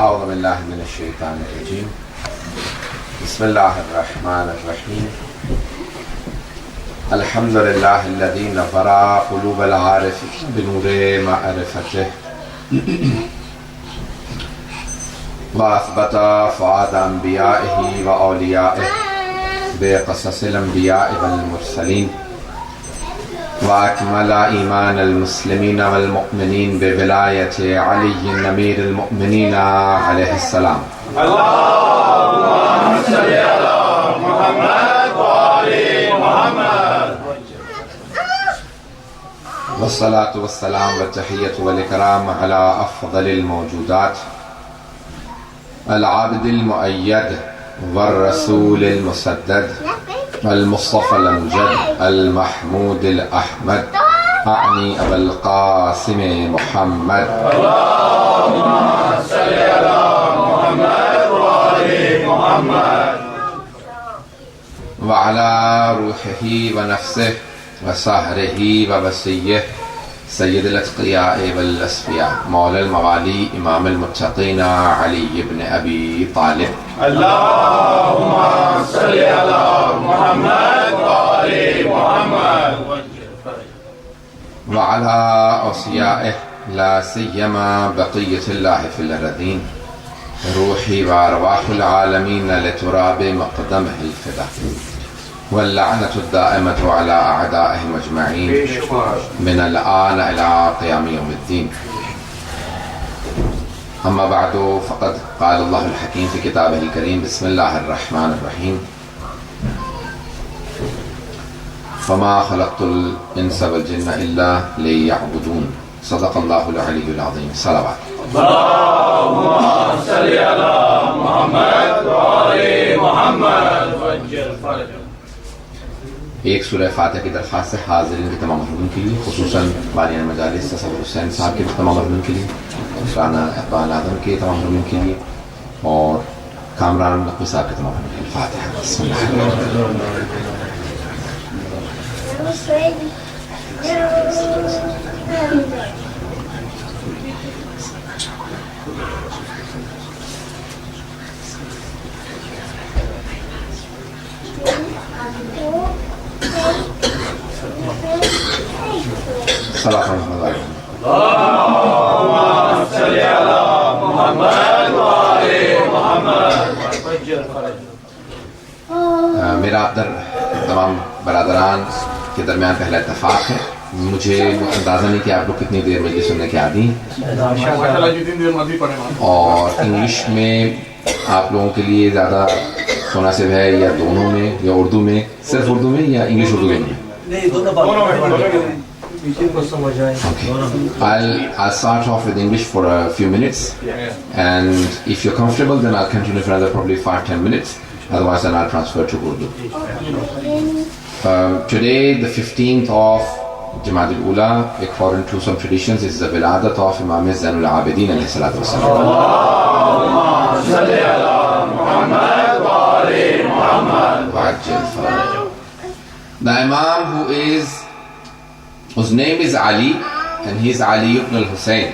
اعوذ باللہ من الشیطان الرجیم بسم اللہ الرحمن الرحیم الحمد للہ الذی نور قلوب العارفین بنور معرفتہ واثبت فؤاد انبیائہ واولیائہ بقصص الانبیاء والمرسلین واکمل ایمان المسلمین والمؤمنین بولایت علی امیر المؤمنین علیہ السلام. اللہم صلی علی محمد وآل محمد. والصلاة والسلام والتحیۃ والاکرام علی افضل الموجودات العابد المؤید والرسول المسدد المصطفى الامجد المحمود الاحمد اعنی ابا القاسم محمد. اللهم صل على محمد وآل محمد وعلى روحه ونفسه وسهره ووصيه سید الاتقیاء والاسفیاء مولا الموالی امام المتقین علی بن ابی طالب. اللهم صل علی محمد وآل محمد وعلى اوصیائه لا سیما بقیت اللہ فی الارضین روحی وارواح العالمین لتراب مقدمہ الفدا واللعنة الدائمة على أعدائهم أجمعين من الآن إلى قيام يوم الدين. أما بعد فقد قال الله الحكيم في كتابه الكريم بسم الله الرحمن الرحيم فما خلقت الإنس والجن إلا ليعبدون صدق الله العلي العظيم. صلوات. اللهم صل على محمد وآل محمد وعجل فرجهم. ایک سورہ فاتحہ کی درخواست ہے حاضرین کے تمام محرومین کے لیے، خصوصاً بانیان مجالس تصور حسین صاحب کے تمام محرومین کے لیے، رانا اقبال اعظم کے تمام محرومین کے لیے، اور کامران نقوی صاحب کے تمام محرومین کے لیے. فاتحہ. بسم میرا آپ در تمام برادران کے درمیان پہلا اتفاق ہے. مجھے اندازہ نہیں کہ آپ لوگ کتنی دیر مجلس سننے کے عادی ہیں، اور انگلش میں آپ لوگوں کے لیے زیادہ مناسب ہے یا دونوں میں یا اردو میں، صرف اردو میں یا انگلش اردو میں؟ I'll start off with English for a few minutes, and if you're comfortable then I'll continue for another probably 5-10 minutes, otherwise then I'll transfer to Urdu. Today, the 15th of Jamad al-Ula, according to some traditions, is the Wiladat of Imam Zainul Abidin alayhi salatu wassalam. Allahumma salli ala Muhammad wa ali Muhammad wa'ajjal farajah. The Imam whose name is Ali, and he is Ali ibn al-Hussein,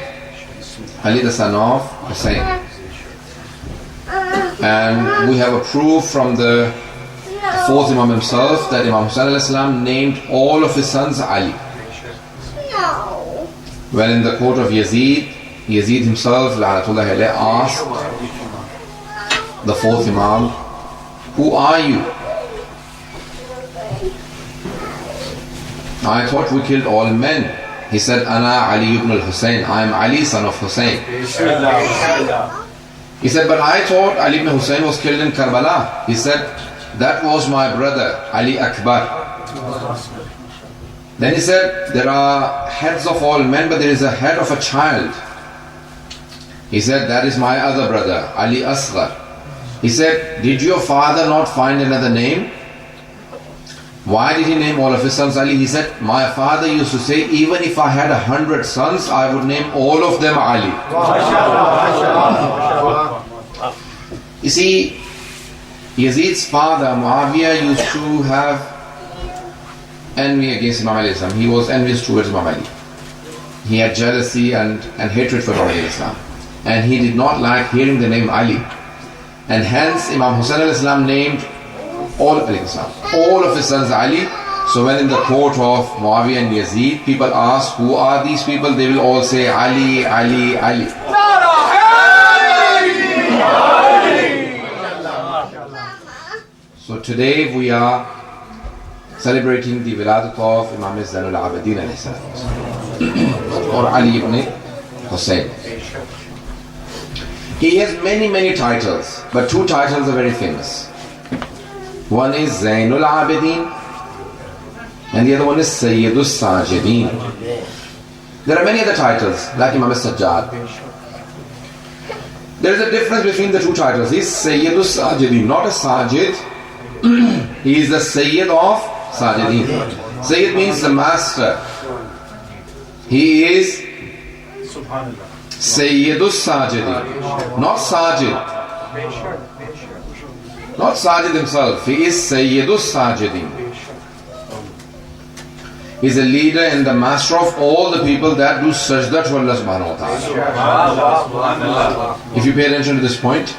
Ali the son of Hussein. And we have a proof from the fourth Imam himself that Imam Hussein alayhi salam named all of his sons Ali. Well, in the court of Yazid himself, la'natullahi alayhi, asked the fourth Imam, who are you? I thought we killed all men. He said, Ana Ali ibn al-Hussein, I am Ali son of Hussein. He said, but I thought Ali ibn Hussein was killed in Karbala. He said, that was my brother Ali Akbar. Then he said, there are heads of all men, but there is a head of a child. He said, that is my other brother Ali Asghar. He said, did your father not find another name? Why did he name all of his sons Ali? He said, my father used to say, even if I had 100 sons, I would name all of them Ali. You see, Yazid's father, Muawiyah, used to have envy against Imam alayhi salam. He was envious towards Imam Ali. He had jealousy and hatred for Imam alayhi salam. and he did not like hearing the name Ali. And hence Imam Hussain alayhi salam named all of his sons Ali. So when in the court of Muawiyah and Yazid, people ask, who are these people? They will all say Ali, Ali, Ali. So today we are celebrating the wiladat of Imam Zainul Abidin alayhi salam or Ali ibn Hussain. He has many titles, but two titles are very famous. One is Zainul Abidin and the other one is Sayyidus Sajidin. There are many other titles like Imam Sajjad. There is a difference between the two titles. He is Sayyidus Sajidin, not a Sajid. He is the Sayyid of Sajidin. Sayyid means the master. He is Sayyidus Sajidin, not Sajid. Not Sajid himself. He is Sayyidus Sajidin. He is a leader and the master of all the people that do sajda to Allah subhanahu wa ta'ala. If you pay attention to this point.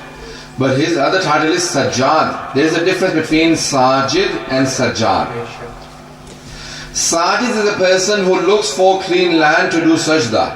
But his other title is Sajjad. There is a difference between Sajid and Sajjad. Sajid is a person who looks for clean land to do sajda.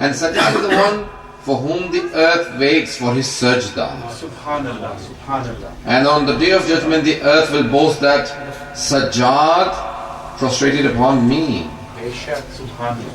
And Sajjad is the one for whom the earth waits for his sajda. Subhanallah, Subhanallah. And on the day of judgment, the earth will boast that Sajjad prostrated upon me.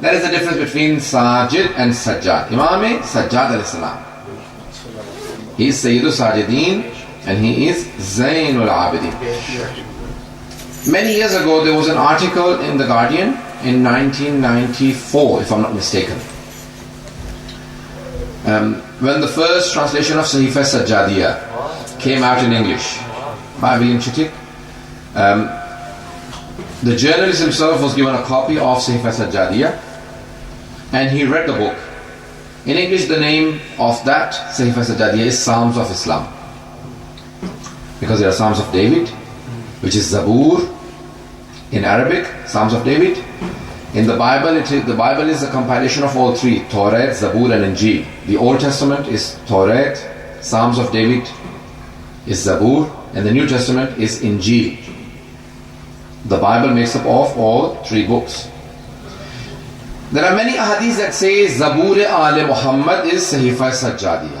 There is a difference between Sajid and Sajjad. Imam Sajjad alayhi salam, he is Sayyidul Sajidin and he is Zainul Abidin. Many years ago there was an article in The Guardian in 1994, if I'm not mistaken, when the first translation of Sahifa Sajjadiyya came out in English by William Chittick. The journalist himself was given a copy of Sahifa Sajjadiyya and he read the book. In English, the name of that Sahifa Sajjadiyya is Psalms of Islam, because there are Psalms of David, which is Zabur in Arabic, Psalms of David. In the Bible, the Bible is a compilation of all three: Torah, Zabur and Injil. The Old Testament is Torah, Psalms of David is Zabur, and the New Testament is Injil. The Bible makes up of all three books. There are many ahadith that say Zabur Al Muhammad is Sahifa Sajjadiyya.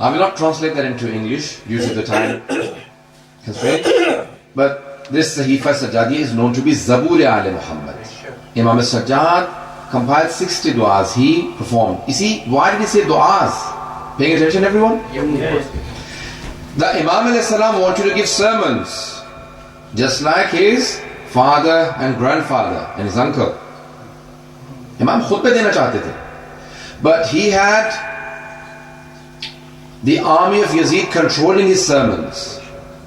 I will not translate that into English due to the time constraint, but this Sahifa Sajjadiyya is known to be Zabur Al Muhammad. Imam Sajjad compiled 60 du'as he performed. You see, why did he say du'as? Paying attention, everyone? The Imam alayhi salam wanted to give sermons, just like his father and grandfather and his uncle. Imam khutbah dena chahte the, but he had the army of Yazid controlling his sermons.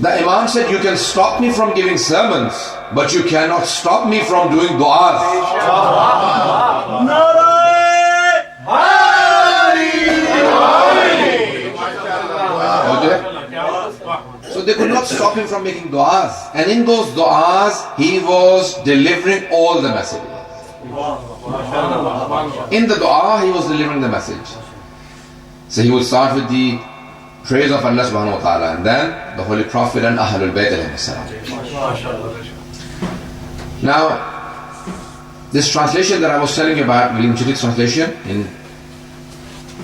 The Imam said, you can stop me from giving sermons, but you cannot stop me from doing du'as. Okay? So they could not stop him from making du'as, and in those du'as he was delivering all the messages. In the dua he was delivering the message. So he would start with the praise of Allah subhanahu wa ta'ala, and then the Holy Prophet and Ahlul Bayt alayhi salam. Now, This translation that I was telling you about, William Chittick's translation, in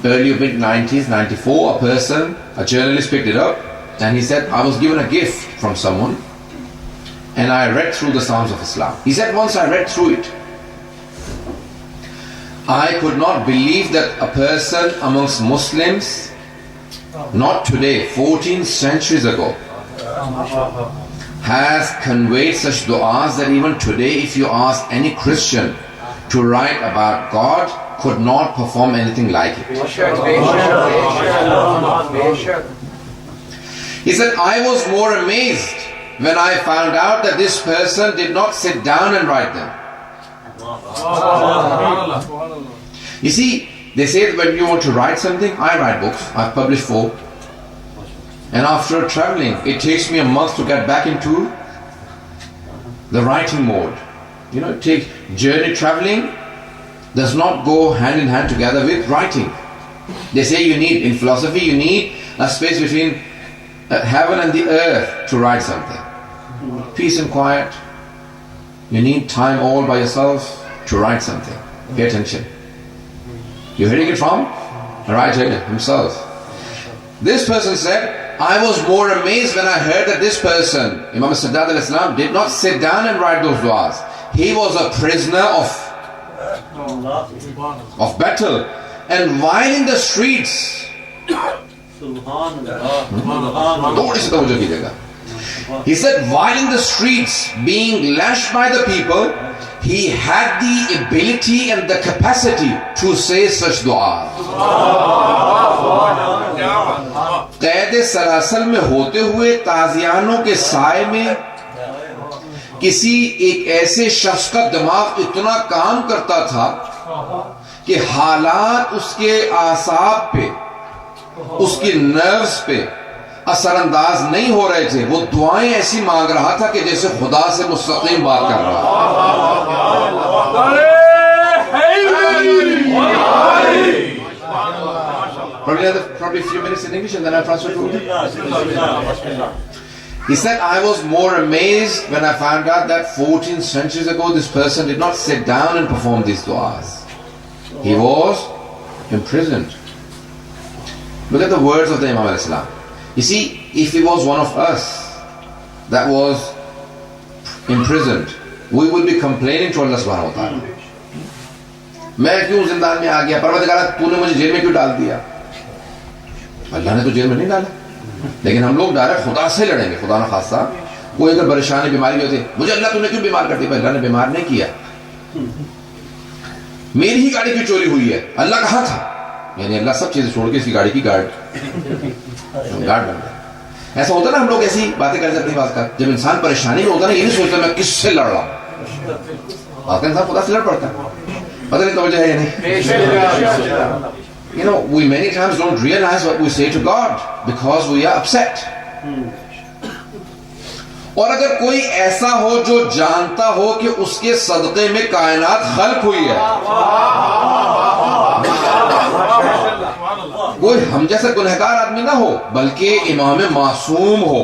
early mid-90s, 94, a journalist picked it up and he said, I was given a gift from someone and I read through the Psalms of Islam. He said, once I read through it, I could not believe that a person amongst Muslims, not today, 14 centuries ago, has conveyed such du'as that even today if you ask any Christian to write about God, could not perform anything like it. He said, I was more amazed when I found out that this person did not sit down and write them. You see, they say that when you want to write something, I write books. I've published 4. And after traveling, it takes me a month to get back into the writing mode. You know, journey traveling does not go hand in hand together with writing. They say in philosophy, you need a space between heaven and the earth to write something. Peace and quiet. You need time all by yourself to write something. Pay attention. You're hearing it from a writer himself. This person said, I was more amazed when I heard that this person, Imam Sadat al-Islam, did not sit down and write those du'as. He was a prisoner of battle. And while in the streets, he said, while in the streets being lashed by the people, he had the ability and the capacity to say such du'as. قید سلاسل میں ہوتے ہوئے تازیانوں کے سائے میں کسی ایک ایسے شخص کا دماغ اتنا کام کرتا تھا کہ حالات اس کے اعصاب پہ، اس کی نروز پہ اثر انداز نہیں ہو رہے تھے. وہ دعائیں ایسی مانگ رہا تھا کہ جیسے خدا سے مستقیم بات کر رہا. Probably a few minutes in English and then I'll translate to Urdu. He said, I was more amazed when I found out that 14 centuries ago this person did not sit down and perform these du'as. He was imprisoned. Look at the words of the Imam al-Islam. You see, if he was one of us that was imprisoned, we would be complaining to Allah subhanahu wa ta'ala. میں کیوں زندان میں آ گیا؟ پروردگار تو نے مجھے jail میں کیوں ڈال دیا؟ اللہ نے تو جیل میں نہیں ڈالا، لیکن ہم لوگ ڈائریکٹ خدا سے لڑیں گے. خدا نہ خاصہ کوئی اگر پریشانی بیماری ہوتی، مجھے اللہ تو نے کیوں بیمار کر دیا؟ اللہ نے بیمار نہیں کیا. میری ہی گاڑی کی چوری ہوئی ہے، اللہ کہاں تھا؟ یعنی اللہ سب چیزیں چھوڑ کے اس کی گاڑی کی گارڈ بن گیا. ایسا ہوتا نا، ہم لوگ ایسی باتیں کر سکتے ہیں. بات کا جب انسان پریشانی میں ہوتا ہے نا، یہ نہیں سوچتا میں کس سے لڑ رہا ہوں. آتا انسان خدا سے لڑ پڑتا ہے. پتہ نہیں توجہ ہے یا نہیں. You know, we many times don't realize what we say to God because we are upset. اور اگر کوئی ایسا ہو جو جانتا ہو کہ اس کے صدقے میں کائنات خلق ہوئی ہے، کوئی ہم جیسا گنہگار آدمی نہ ہو بلکہ امام معصوم ہو،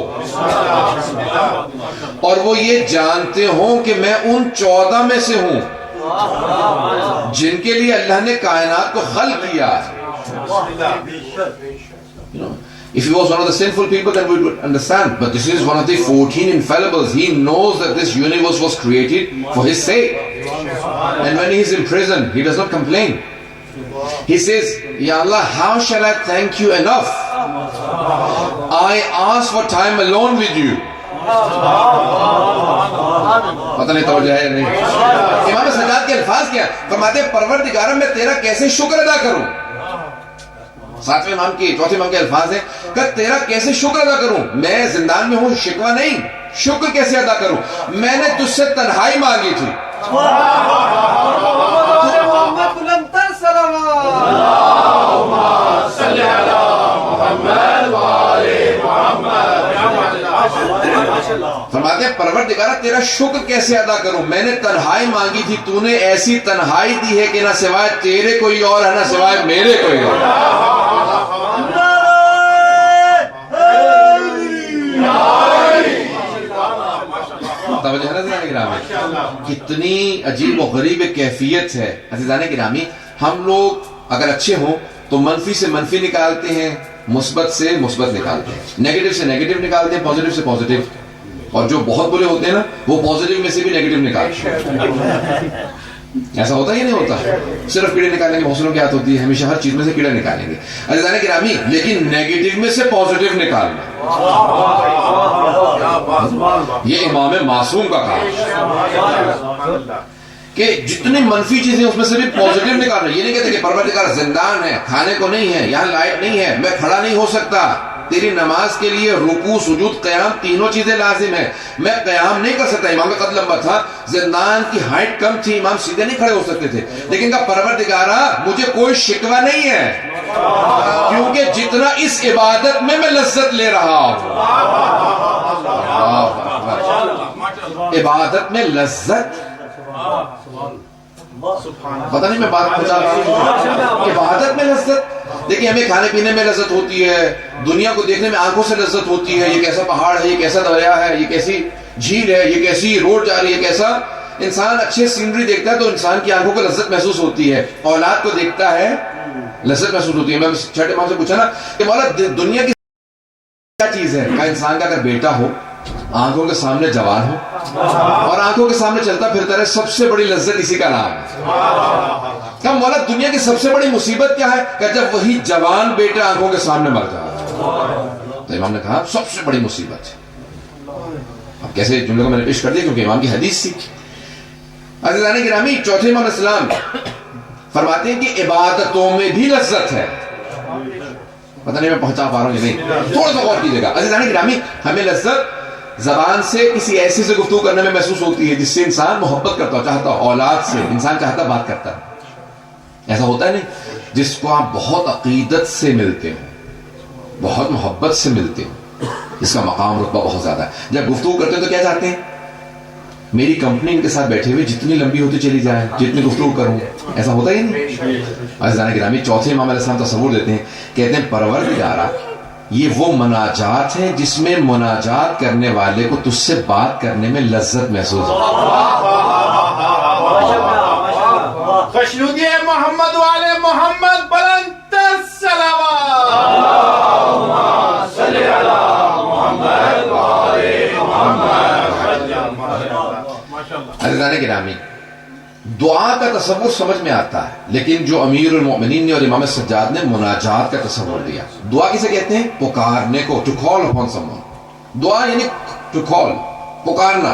اور وہ یہ جانتے ہوں کہ میں ان 14 میں سے ہوں جن کے لیے اللہ نے کائنات کو خلق کیا. You know, if he was one of the sinful people, then we would understand. But this is one of the 14 infallibles. He knows that this universe was created for his sake. And when he is in prison, he does not complain. He says, Ya Allah, how shall I thank you enough? I ask for time alone with you. پتہ نہیں توجہ ہے یا نہیں. امام سجاد کے الفاظ کیا فرماتے ہیں، پروردگار میں تیرا کیسے شکر ادا کروں. 7ویں امام کی 4تھے امام کے الفاظ ہیں کہ تیرا کیسے شکر ادا کروں. میں زندان میں ہوں، شکوہ نہیں، شکر کیسے ادا کروں. میں نے تجھ سے تنہائی مانگی تھی. فرماتے ہیں پروردگارہ تیرا شکر کیسے ادا کروں. میں نے تنہائی مانگی تھی، تو نے ایسی تنہائی دی ہے کہ نہ سوائے تیرے کوئی اور ہے، نہ سوائے میرے کوئی اور. توجہ ہے نا عزیزان گرامی؟ کتنی عجیب و غریب کیفیت ہے عزیزان گرامی. ہم لوگ اگر اچھے ہوں تو منفی سے منفی نکالتے ہیں، مثبت سے مثبت نکالتے ہیں، نیگیٹو سے نیگیٹو نکالتے ہیں، پازیٹو سے پازیٹو. اور جو بہت برے ہوتے ہیں نا وہ پازیٹو میں سے بھی نیگیٹو نکالتے ہیں. ایسا ہوتا ہے یا نہیں ہوتا؟ صرف کیڑے نکالنے کی حوصلوں کی عادت ہوتی ہے، ہمیشہ ہر چیز میں سے کیڑا نکالیں گے عزیزان گرامی. لیکن نیگیٹو میں سے پازیٹو نکالنا یہ امام معصوم کا کام ہے کہ جتنی منفی چیزیں اس میں سے بھی پازیٹو نکالنا. یہ نہیں کہتے کہ پروردگار زندان ہے، کھانے کو نہیں ہے، یہاں لائٹ نہیں ہے، میں کھڑا نہیں ہو سکتا. تیری نماز کے لیے رکوع سجود قیام تینوں چیزیں لازم ہیں، میں قیام نہیں کر سکتا. امام کا قد لمبا تھا، زندان کی ہائٹ کم تھی، امام سیدھے نہیں کھڑے ہو سکتے تھے. لیکن کہا پروردگارا مجھے کوئی شکوہ نہیں ہے کیونکہ جتنا اس عبادت میں لذت لے رہا ہوں. عبادت میں لذت، پتہ نہیں میں بات پہنچا رہا ہوں. عبادت میں لذت. دیکھیں ہمیں کھانے پینے میں لذت ہوتی ہے، دنیا کو دیکھنے میں آنکھوں سے لذت ہوتی ہے. یہ کیسا پہاڑ ہے، یہ کیسا دریا ہے، یہ کیسی جھیل ہے، یہ کیسی روڈ جا رہی ہے، کیسا انسان اچھے سینری دیکھتا ہے تو انسان کی آنکھوں کو لذت محسوس ہوتی ہے. اولاد کو دیکھتا ہے لذت محسوس ہوتی ہے. میں چھٹے امام سے پوچھا نا کہ مولا دنیا کی کیا چیز ہے؟ کہا انسان کا اگر بیٹا ہو، آنکھوں کے سامنے جوان ہو اور آنکھوں کے سامنے چلتا پھرتا رہے، سب سے بڑی لذت اسی کا نام ہے. کہا مولا دنیا کی سب سے بڑی مصیبت کیا ہے؟ کہ جب وہی جوان بیٹا آنکھوں کے سامنے مر جائے. تو امام نے کہا سب سے بڑی مصیبت ہے. اب کیسے جملے کو میں نے پیش کر دیا کیونکہ امام کی حدیث تھی. عزیزان گرامی چوتھے امام اسلام فرماتے ہیں کہ عبادتوں میں بھی لذت ہے. پتہ نہیں میں پہنچا پا رہا ہوں یا نہیں، تھوڑا سا غور کیجیے گا. عزیزان گرامی ہمیں لذت زبان سے کسی ایسے سے گفتگو کرنے میں محسوس ہوتی ہے جس سے انسان محبت کرتا ہو، چاہتا ہو. اولاد سے انسان چاہتا بات کرتا ہے. ایسا ہوتا ہے نہیں جس کو آپ بہت عقیدت سے ملتے ہو، بہت محبت سے ملتے ہو، اس کا مقام رتبہ بہت زیادہ ہے. جب گفتگو کرتے ہیں تو کیا چاہتے ہیں؟ میری کمپنی ان کے ساتھ بیٹھے ہوئے جتنی لمبی ہوتی چلی جائے، جتنی گفتگو کروں. ایسا ہوتا ہی نہیں. عزیزان گرامی چوتھے امام علیہ السلام تصور دیتے ہیں، کہتے ہیں پروردگارا یہ وہ مناجات ہیں جس میں مناجات کرنے والے کو تجھ سے بات کرنے میں لذت محسوس ہوتی ہے. خوشنودی محمد والے محمد بلند صلوات. اللہم صلی علی محمد والے محمد. عزیزان گرامی دعا کا تصور سمجھ میں آتا ہے، لیکن جو امیر المؤمنین نے اور امام سجاد نے مناجات کا تصور دیا. دعا کسے کہتے ہیں؟ پکارنے کو. to call upon someone. دعا یعنی to call، پکارنا.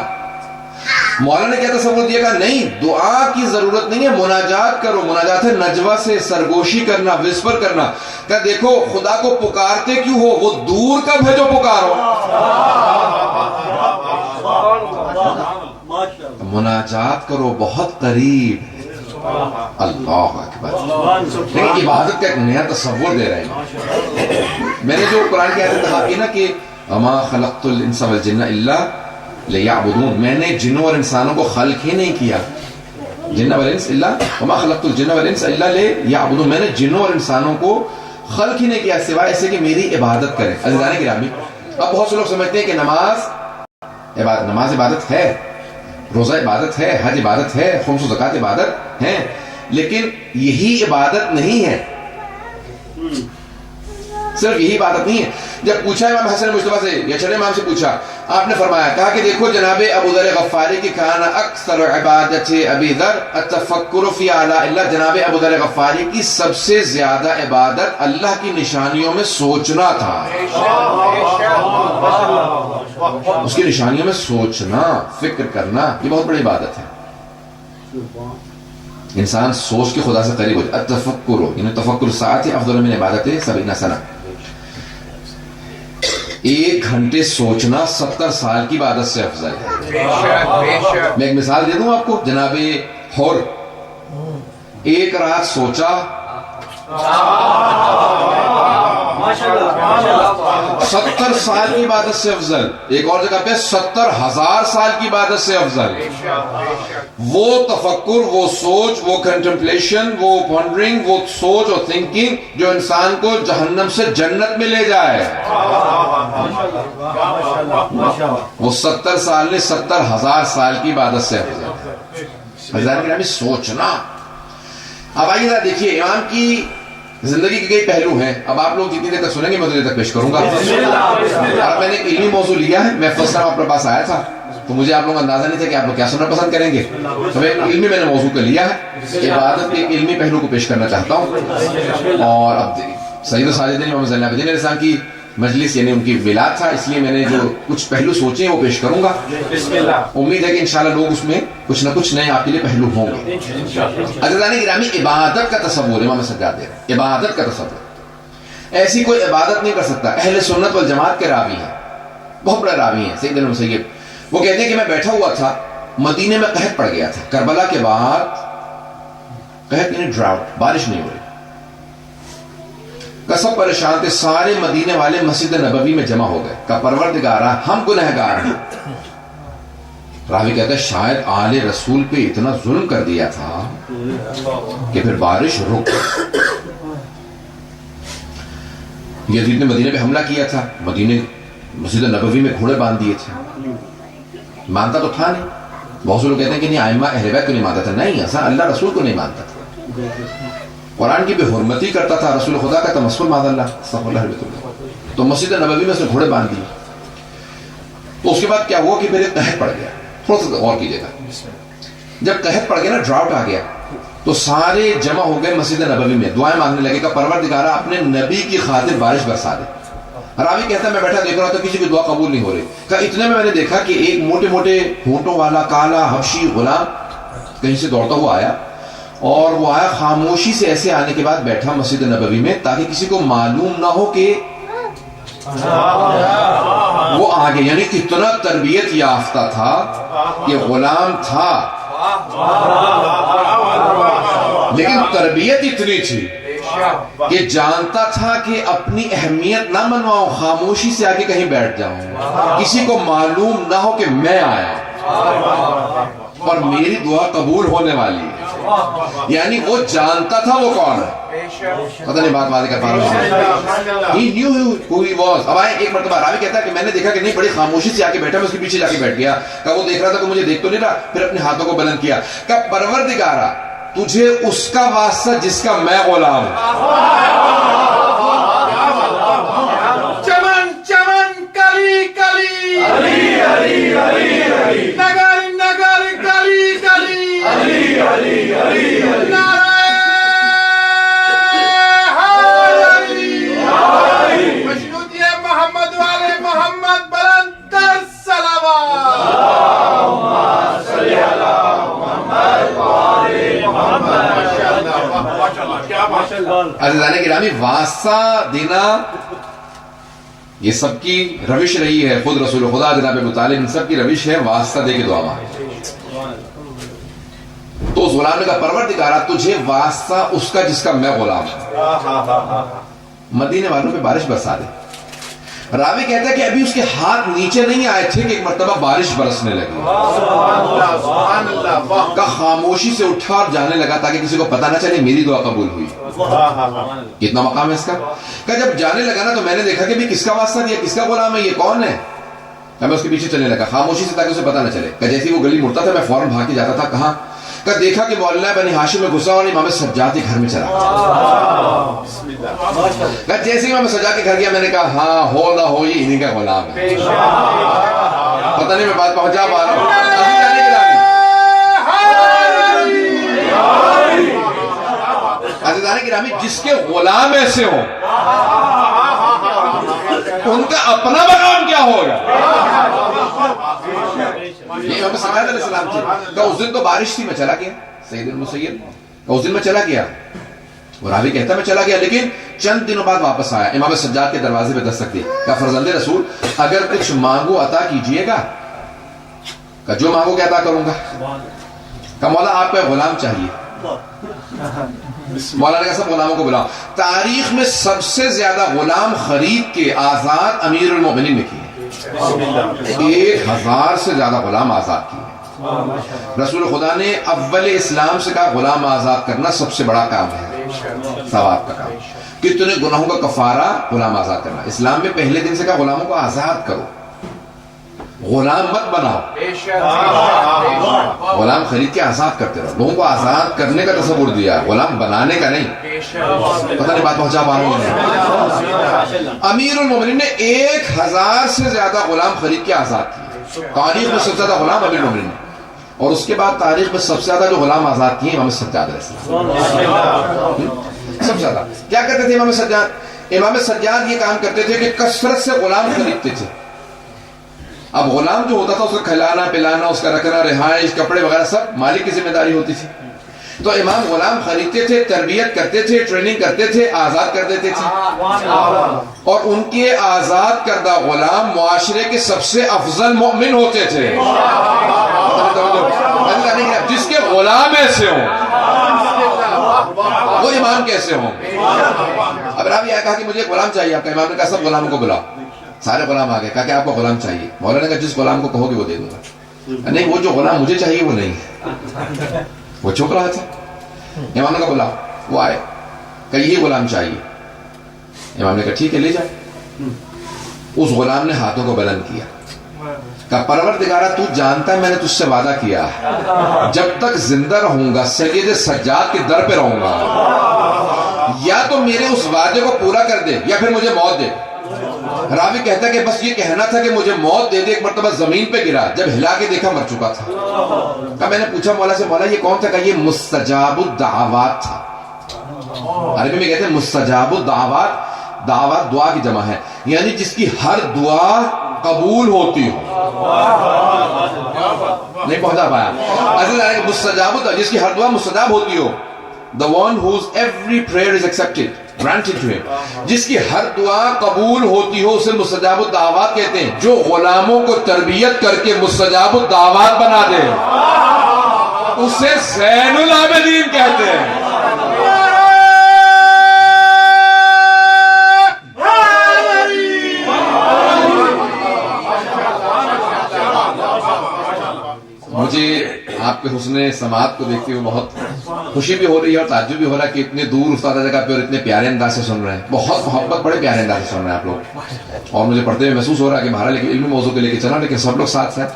مولانا نے کیا تصور دیا؟ کہا نہیں، دعا کی ضرورت نہیں ہے، مناجات کرو. مناجات ہے نجوہ سے سرگوشی کرنا، وسپر کرنا. کہا دیکھو خدا کو پکارتے کیوں ہو؟ وہ دور کب ہے جو پکارو. مناجات کرو بہت قریب. اللہ اکبر. لیکن عبادت کا ایک نیا تصور دے رہے ہیں. میں نے جو قرآن کی آیت کہا کہ نا کہ وما خلقت الانس والجن الا لیعبدون، میں نے جنوں اور انسانوں کو خلق ہی نہیں کیا. جن والانس الا وما خلقت الجن والانس الا لیعبدون، میں نے جنوں اور انسانوں کو خلق ہی نہیں کیا سوائے ایسے کہ میری عبادت کریں. عزیزان گرامی اب بہت سے لوگ سمجھتے ہیں کہ نماز عبادت ہے، روزہ عبادت ہے، حج عبادت ہے، خمس و زکوٰۃ عبادت ہے، لیکن یہی عبادت نہیں ہے. صرف یہی عبادت نہیں ہے. جب پوچھا امام حسن مجتبیٰ سے یا چھٹے امام سے پوچھا، آپ نے فرمایا، کہا کہ دیکھو جناب ابو ذر غفاری کی کان اکثر عبادت ابی ذر التفکر فی اعلیٰ اللہ. جناب ابو ذر غفاری کی سب سے زیادہ عبادت اللہ کی نشانیوں میں سوچنا تھا. اس کی نشانیوں میں سوچنا، فکر کرنا، یہ بہت بڑی عبادت ہے. انسان سوچ کے خدا سے قریب ہو جائے. التفکر یعنی تفکر ساعت افضل من عبادت 70 سنہ. 1 گھنٹے سوچنا 70 سال کی عبادت سے افضل ہے. میں ایک مثال دے دوں آپ کو. جناب حور 1 رات سوچا 70 سال کی عبادت سے افضل. ایک اور جگہ پہ 70,000 سال کی عبادت سے افضل. وہ تفکر، وہ سوچ، وہ کنٹمپلیشن، وہ پونڈرنگ، وہ سوچ اور تھنکنگ جو انسان کو جہنم سے جنت میں لے جائے، وہ 70 سال نے 70,000 سال کی عبادت سے افضل. ہمیں سوچنا. اب آئیے ذرا دیکھیے امام کی زندگی کے کئی پہلو ہیں. اب آپ لوگ جتنی دیر تک سنیں گے میں اتنی دیر تک پیش کروں گا. اور میں نے ایک علمی موضوع لیا ہے. میں فرسٹ ٹائم آپ کے پاس آیا تھا تو مجھے آپ لوگوں کا اندازہ نہیں تھا کہ آپ لوگ کیا سننا پسند کریں گے. تو میں علمی میں نے موضوع کا لیا ہے، عبادت کے علمی پہلو کو پیش کرنا چاہتا ہوں. اور اب سید الساجدین امام زین العابدین علیہ السلام کی مجلس یعنی ان کی ولادت تھا، اس لیے میں نے جو کچھ پہلو سوچے ہیں وہ پیش کروں گا. امید ہے کہ انشاءاللہ لوگ اس میں کچھ نہ کچھ نئے آپ کے لیے پہلو ہوں گے. عزیزان گرامی، عبادت کا تصور امام سجاد دے رہے، عبادت کا تصور. ایسی کوئی عبادت نہیں کر سکتا. اہل سنت والجماعت کے راوی ہیں، بہت بڑے راوی ہیں سیدنا المسیب. وہ کہتے ہیں کہ میں بیٹھا ہوا تھا، مدینے میں قحط پڑ گیا تھا. کربلا کے بعد قحط یعنی ڈراؤٹ، بارش نہیں ہو رہی. سب پریشان تھے. سارے مدینے والے مسجد نبوی میں جمع ہو گئے. کہ پروردگارہ ہم گنہگار ہیں. راوی کہتا ہے شاید آل رسول پہ اتنا ظلم کر دیا تھا کہ پھر بارش رک. یزید نے مدینے پہ حملہ کیا تھا، مدینے مسجد نبوی میں گھوڑے باندھ دیے تھے. مانتا تو تھا نہیں. بہت سے لوگ کہتے ہیں کہ نہیں ائمہ اہل بیت کو نہیں مانتا تھا. نہیں، ایسا اللہ رسول کو نہیں مانتا تھا. قرآن کی بے حرمتی کرتا تھا، رسول خدا کا تمسخر معاذ اللہ استغفر اللہ بیت اللہ. تو مسجد نبوی میں اس نے گھوڑے باندھ دیے. تو اس کے بعد کیا ہوا کہ پھر قحط پڑ گیا. تھوڑا سا غور کیجیے گا. جب قحط پڑ گیا نا، ڈراؤٹ آ گیا، تو سارے جمع ہو گئے مسجد نبوی میں. دعائیں مانگنے لگے کہ پروردگارہ اپنے نبی کی خاطر بارش برسا دے. راوی کہتا ہے میں بیٹھا دیکھ رہا تھا، کسی کی دعا قبول نہیں ہو رہی. کہ اتنے میں نے دیکھا کہ ایک موٹے موٹے ہونٹوں والا کالا حبشی غلام کہیں سے دوڑتا ہوا آیا. اور وہ آیا خاموشی سے، ایسے آنے کے بعد بیٹھا مسجد نبوی میں تاکہ کسی کو معلوم نہ ہو کہ وہ آگے. یعنی اتنا تربیت یافتہ تھا کہ غلام تھا لیکن تربیت اتنی تھی کہ جانتا تھا کہ اپنی اہمیت نہ منواؤں، خاموشی سے آگے کہیں بیٹھ جاؤں، کسی کو معلوم نہ ہو کہ میں آیا اور میری دعا قبول ہونے والی ہے. یعنی وہ جانتا تھا وہ کون ہے. پتہ نہیں بات واضح کر پا رہا ہوں. He knew who he was. اب آئے ایک مرتبہ راوی کہتا ہے کہ میں نے دیکھا کہ نہیں، بڑی خاموشی سے آ کے بیٹھا، میں اس کے پیچھے جا کے بیٹھ گیا. کہ وہ دیکھ رہا تھا کہ مجھے دیکھ تو نہیں رہا. پھر اپنے ہاتھوں کو بلند کیا کہ پروردگارہ تجھے اس کا واسطہ جس کا میں غلام ہوں. چمن چمن کلی کلی علی علی علی علی، نگر نگر گلی گلی علی علی علی علی، نعرہ حیدری، مشروطیہ محمد والے محمد بلند تر صلوات. اللہم صلی علی محمد والے محمد. ماشاءاللہ کیا ماشاءاللہ. عزیزان گرامی، واسطہ دینا یہ سب کی روش رہی ہے. خود رسول خدا جناب ابو طالب ان سب کی روش ہے واسطہ دے کے دعا مانگے. تو اس غلام نے کہا پروردگارہ تجھے واسطہ اس کا جس کا میں غلام ہوں، مدینے والوں پہ بارش برسا دے. راوی کہتا ہے کہ ابھی اس کے ہاتھ نیچے نہیں آئے تھے کہ ایک مرتبہ بارش برسنے لگی. کا خاموشی سے اٹھا اور جانے لگا تاکہ کسی کو پتہ نہ چلے میری دعا قبول ہوئی. کتنا مقام ہے اس کا. کہ جب جانے لگا نا تو میں نے دیکھا کہ بھی کس کا واسطہ دیا، کس کا غلام ہے، یہ کون ہے. میں اس کے پیچھے چلنے لگا خاموشی سے تاکہ اسے پتہ نہ چلے. کہ جیسے وہ گلی مڑتا تھا میں فوراً بھاگ کے جاتا تھا. کہاں؟ کہ دیکھا کہ مولا بنی ہاشم میں گھسا اور امام سجاد کے گھر میں چلا. کہ جیسے ہی میں سجاد کے گھر گیا میں نے کہا ہاں ہو نہ ہو یہ انہی کا غلام ہے. پتہ نہیں میں بات پہنچا پا رہا ہوں. عزیزان گرامی، جس کے غلام ایسے ہوں ان کا اپنا مقام کیا ہوگا. یہ امام سجاد علیہ السلام تھی. کہ اس دن تو بارش تھی، میں چلا گیا. سید المسیب کہ اس دن میں چلا گیا. راوی کہتا میں چلا گیا لیکن چند دنوں بعد واپس آیا. امام سجاد کے دروازے پہ دستک دی. کہ فرزند رسول اگر کچھ مانگو عطا کیجئے گا. کہ جو مانگو کہ عطا کروں گا. کہ مولا آپ کا غلام چاہیے. مولانا نے کہا سب غلاموں کو بلاؤ. تاریخ میں سب سے زیادہ غلام خرید کے آزاد امیر المومنین نے کیے. 1000 سے زیادہ غلام آزاد کیے. رسول خدا نے اول اسلام سے کہا غلام آزاد کرنا سب سے بڑا کام ہے، ثواب کا کام. کتنے گناہوں کا کفارہ غلام آزاد کرنا. اسلام میں پہلے دن سے کہا غلاموں کو آزاد کرو، غلام مت بناؤ. غلام خرید کے آزاد کرتے رہو. لوگوں کو آزاد کرنے کا تصور دیا، غلام بنانے کا نہیں. پتہ نہیں بات پہنچا پا رہا ہوں. امیر المومنین نے 1000 سے زیادہ غلام خرید کے آزاد کیے. تاریخ میں سب سے زیادہ غلام امیر المومنین نے. اور اس کے بعد تاریخ میں سب سے زیادہ جو غلام آزاد کیے امام سجاد علیہ السلام. سب سے زیادہ کیا کرتے تھے امام سجاد؟ امام سجاد یہ کام کرتے تھے کہ کثرت سے غلام خریدتے تھے. اب غلام جو ہوتا تھا اس کو کھلانا پلانا، اس کا رکھنا، رہائش، کپڑے وغیرہ سب مالک کی ذمہ داری ہوتی تھی. تو امام غلام خریدتے تھے، تربیت کرتے تھے، ٹریننگ کرتے تھے، آزاد کر دیتے تھے. اور ان کے آزاد کردہ غلام معاشرے کے سب سے افضل مومن ہوتے تھے. جس کے غلام ایسے ہوں وہ امام کیسے ہوں. اب راوی آیا کہا کہ مجھے غلام چاہیے آپ کا. امام نے کہا سب غلاموں کو بلاؤ. سارے غلام آ گئے. کہا کہ آپ کو غلام چاہیے. مولانا نے کہا جس غلام کو کہو گے وہ دے دوں گا. نہیں، وہ جو غلام مجھے چاہیے وہ نہیں. وہ چھپ رہا تھا. امام نے کہا بلاؤ. وہ آئے. کہا یہی غلام چاہیے. امام نے کہا ٹھیک ہے لے جائے. اس غلام نے ہاتھوں کو بلند کیا. کہا پروردگارہ تو جانتا ہے میں نے تجھ سے وعدہ کیا ہے جب تک زندہ رہوں گا سید سجاد کے در پہ رہوں گا، یا تو میرے اس وعدے کو پورا کر دے یا پھر مجھے موت دے. راوی کہتا ہے کہ بس یہ کہنا تھا کہ مجھے موت دے دے. ایک مرتبہ زمین پہ گرا، جب ہلا کے دیکھا مر چکا تھا. کہا میں نے پوچھا مولا سے مولا یہ کون تھا؟ کہا یہ مستجاب الدعوات تھا. عربی میں کہتے ہیں مستجاب الدعوات. دعوات دعا کی جمع ہے، یعنی جس کی ہر دعا قبول ہوتی ہو. نہیں پہنچا پایا. مستجاب جس کی ہر دعا مستجاب ہوتی ہو. The one whose every prayer is accepted, granted to him. جس کی ہر دعا قبول ہوتی ہو اسے مستجاب الدعوات کہتے ہیں. جو غلاموں کو تربیت کر کے مستجاب الدعوات بنا دے اسے زین العابدین کہتے ہیں. مجھے آپ کے حسن سماعت کو دیکھتے ہوئے بہت خوشی بھی ہو رہی ہے اور تعجب بھی ہو رہا ہے کہ اتنے دور استاد جگہ پہ اور اتنے پیارے انداز سے سن رہے ہیں. بہت محبت، بڑے پیارے انداز سے سن رہے ہیں آپ لوگ. اور مجھے پڑھتے ہوئے محسوس ہو رہا ہے کہ بہرحال ایک علمی موضوع کو لے کے چلا لیکن سب لوگ ساتھ ہیں.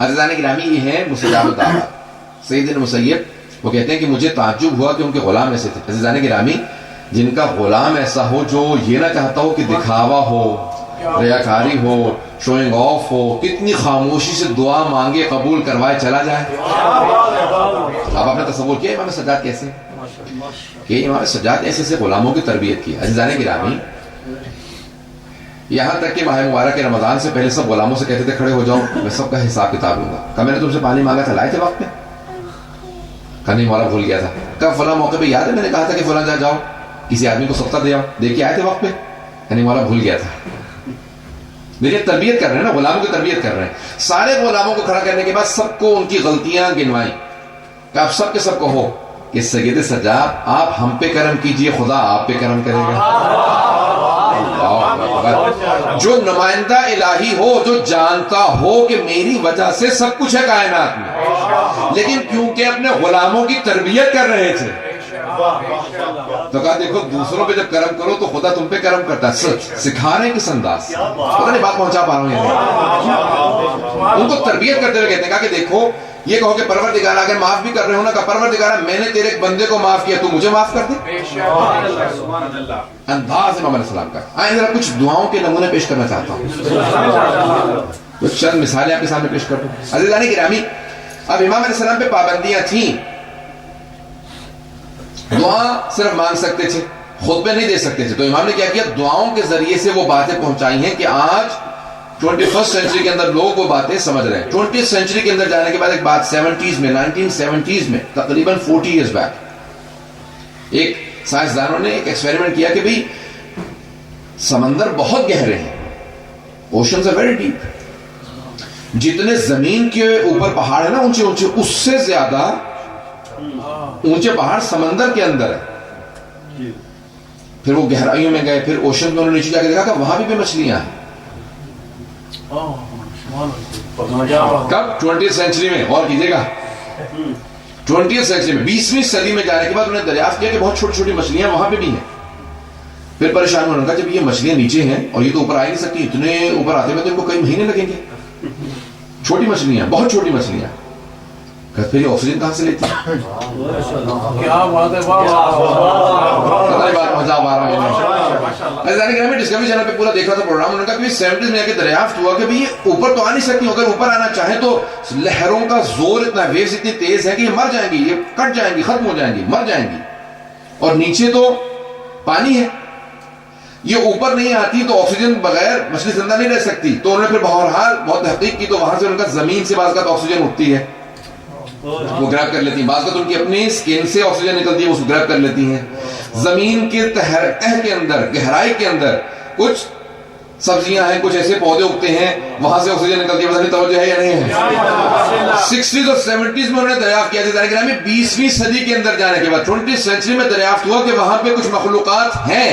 عزیزان گرامی یہ ہیں مستجاب الدعوات. سید المسیب وہ کہتے ہیں کہ مجھے تعجب ہوا کہ ان کے غلام ایسے تھے. عزیزان گرامی جن کا غلام ایسا ہو جو یہ نہ چاہتا ہو کہ دکھاوا ہو، ریاکاری ہو، شوئنگ آف ہو، کتنی خاموشی سے دعا مانگے قبول کروائے چلا جائے. اب آپ نے تصور کیا امام سجاد کیسے کہ امام سجاد ایسے سے غلاموں کی تربیت کی. عزیزان گرامی یہاں تک کہ ماہ مبارک رمضان سے پہلے سب غلاموں سے کہتے تھے کھڑے ہو جاؤ میں سب کا حساب کتاب لوں گا. کہا میں نے تم سے پانی مانگا تھا لائے تھے وقت پہ؟ کہا نہیں مولا بھول گیا تھا. کہا فلاں موقع پہ یاد ہے میں نے کہا تھا کہ فلاں جاؤ کسی آدمی کو صدقہ دے آؤ، دے کے آئے تھے وقت پہ؟ نہیں مولا بھول گیا تھا. دیکھیے تربیت کر رہے ہیں نا، غلاموں کی تربیت کر رہے ہیں. سارے غلاموں کو کھڑا کرنے کے بعد سب کو ان کی غلطیاں گنوائیں کہ آپ سب کے سب کہو کہ سید سجاد آپ ہم پہ کرم کیجئے خدا آپ پہ کرم کرے گا. جو نمائندہ الہی ہو، جو جانتا ہو کہ میری وجہ سے سب کچھ ہے کائنات میں، لیکن کیونکہ اپنے غلاموں کی تربیت کر رہے تھے تو کہا دیکھو دوسروں پہ جب کرم کرو تو خدا تم پہ کرم کرتا ہے. سکھا رہے ہیں کس انداز، پتہ نہیں بات پہنچا پا رہا ہوں یہاں. ان کو تربیت کرتے ہوئے کہتے ہیں کہا کہ دیکھو یہ کہو کہ پروردگارہ اگر معاف بھی کر رہے ہو نا، کہ پروردگارہ میں نے تیرے ایک بندے کو معاف کیا تو مجھے معاف کر دے. انداز امام علیہ السلام کا. آئیں ذرا کچھ دعاؤں کے نمونے پیش کرنا چاہتا ہوں، کچھ چند مثالیں آپ کے سامنے پیش کر دوں. عزیزان گرامی اب امام علیہ السلام پہ پابندیاں تھیں. دعا صرف مانگ سکتے تھے، خطبے نہیں دے سکتے تھے. تو امام نے کیا کیا، دعاؤں کے ذریعے سے وہ باتیں پہنچائی ہیں کہ آج 21st سینچری کے اندر لوگ وہ باتیں سمجھ رہے ہیں. 20th سینچری کے اندر جانے کے بعد ایک بات 70s میں 1970s میں تقریباً 40 years back ایک سائنسدانوں نے ایک ایکسپیریمنٹ کیا کہ بھئی سمندر بہت گہرے ہیں, اوشنز آر ویری ڈیپ. جتنے زمین کے اوپر پہاڑ ہیں نا اونچے اونچے, اس سے زیادہ اونچے پہاڑ سمندر کے اندر ہے. پھر وہ گہرائیوں میں گئے, پھر اوشن میں انہوں نے نیچے جا کے دیکھا کہ وہاں بھی مچھلیاں ہیں. کب؟ 20th سینچری میں. اور کیجئے گا 20th سینچری میں, 20ویں صدی میں جانے کے بعد انہوں نے دریافت کیا کہ بہت چھوٹی چھوٹی مچھلیاں وہاں پہ بھی ہیں. پھر پریشان ہونے لگا, جب یہ مچھلیاں نیچے ہیں اور یہ تو اوپر آ نہیں سکتی, اتنے اوپر آتے میں تو ان کو کئی مہینے لگیں گے. چھوٹی مچھلیاں, بہت چھوٹی مچھلیاں, پھر یہ آکسیجن کہاں سے لیتی ہیں؟ کیا بات ہے, ڈسکوری چینل پہ پورا دیکھ رہا تھا پروگرام. انہوں نے کہا کہ 70s میں آ کے دریافت ہوا کہ یہ اوپر تو آ نہیں سکتی, اگر اوپر آنا چاہیں تو لہروں کا زور اتنا, ویوز اتنی تیز ہے کہ یہ مر جائیں گی, یہ کٹ جائیں گی, ختم ہو جائیں گی, مر جائیں گی. اور نیچے تو پانی ہے, یہ اوپر نہیں آتی تو آکسیجن بغیر مچھلی زندہ نہیں رہ سکتی. تو انہوں نے پھر بہرحال بہت تحقیق کی, تو وہاں سے ان کا زمین سے بعض کا آکسیجن اٹھتی ہے, وہ گریب کر لیتی ہیں. بعض کا ان کی اپنی سکین سے آکسیجن نکلتی ہے, وہ گریب کر لیتی ہیں. زمین کے تہ کے اندر, گہرائی کے اندر کچھ سبزیاں ہیں, کچھ ایسے پودے اگتے ہیں, وہاں سے آکسیجن نکلتی ہے. پتہ توجہ ہے یا نہیں ہے؟ 60s اور 70s میں انہوں نے دریافت کیا تھا. 20ویں صدی کے اندر جانے کے بعد 20th سینچری میں دریافت ہوا کہ وہاں پہ کچھ مخلوقات ہیں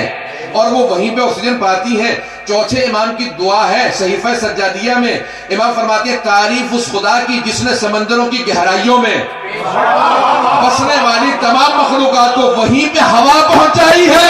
اور وہ وہیں پہ آکسیجن پاتی ہیں. چوتھے امام کی دعا ہے صحیفہ سجادیہ میں, امام فرماتے ہیں تعریف اس خدا کی جس نے سمندروں کی گہرائیوں میں بسنے والی تمام مخلوقات کو وہیں پہ ہوا پہنچائی ہے.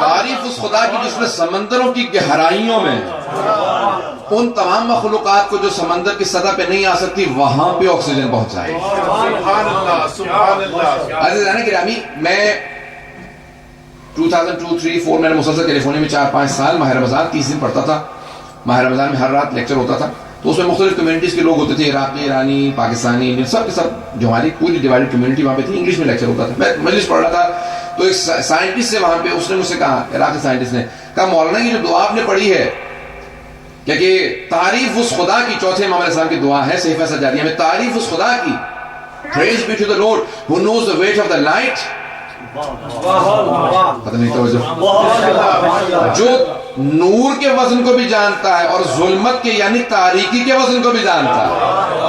تعریف اس خدا کی جس نے سمندروں کی گہرائیوں میں ان تمام مخلوقات کو جو سمندر کی سطح پہ نہیں آ سکتی وہاں پہ آکسیجن پہنچائی. عزیزان گرامی, میں 2002, 3, 4 میں نے مسلسل کیلیفورنیا میں 4-5 سال ماہ رمضان 30 دن پڑھتا تھا. ماہ رمضان میں ہر رات لیکچر ہوتا تھا, تو اس میں مختلف کمیونٹیز کے لوگ ہوتے تھے, عراقی, ایرانی, پاکستانی, انڈین, سب کے سب جو ہماری پوری ڈیوائڈڈ کمیونٹی وہاں پہ تھی. انگلش میں لیکچر ہوتا تھا. میں مجلس پڑھ رہا تھا تو ایک سائنٹسٹ سے وہاں پہ, اس نے مجھ سے کہا, عراقی سائنٹسٹ نے کہا, مولانا یہ جو دعا آپ نے پڑھی ہے کہ تعریف اس خدا کی, چوتھے امام علیہ السلام کی دعا ہے صحیفہ سجادیہ میں, تعریف اس خدا کی, praise be to the Lord who knows the weight of the light, پتہ نہیں توجہ, جو نور کے وزن کو بھی جانتا ہے اور ظلمت کے یعنی تاریکی کے وزن کو بھی جانتا ہے,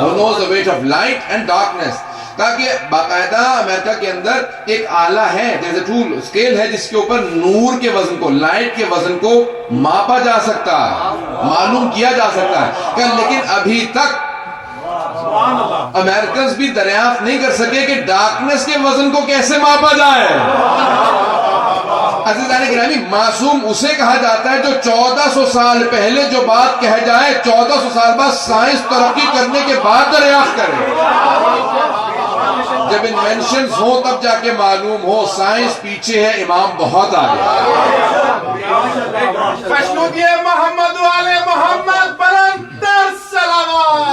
who knows the weight of light and darkness. تاکہ باقاعدہ امریکہ کے اندر ایک آلہ ہے, جیسے ٹول اسکیل ہے, جس کے اوپر نور کے وزن کو, لائٹ کے وزن کو ماپا جا سکتا ہے, معلوم کیا جا سکتا ہے. لیکن ابھی تک امریکنز بھی دریافت نہیں کر سکے کہ ڈارکنس کے وزن کو کیسے ماپا جائے. عزیزان گرامی, معصوم اسے کہا جاتا ہے جو 1400 سال پہلے جو بات کہہ جائے 1400 سال بعد سائنس ترقی کرنے کے بعد دریافت کرے. جب انوینشنز ہوں تب جا کے معلوم ہو سائنس پیچھے ہے, امام بہت آگے. خوشنودی محمد والے محمد بلندر صلوات.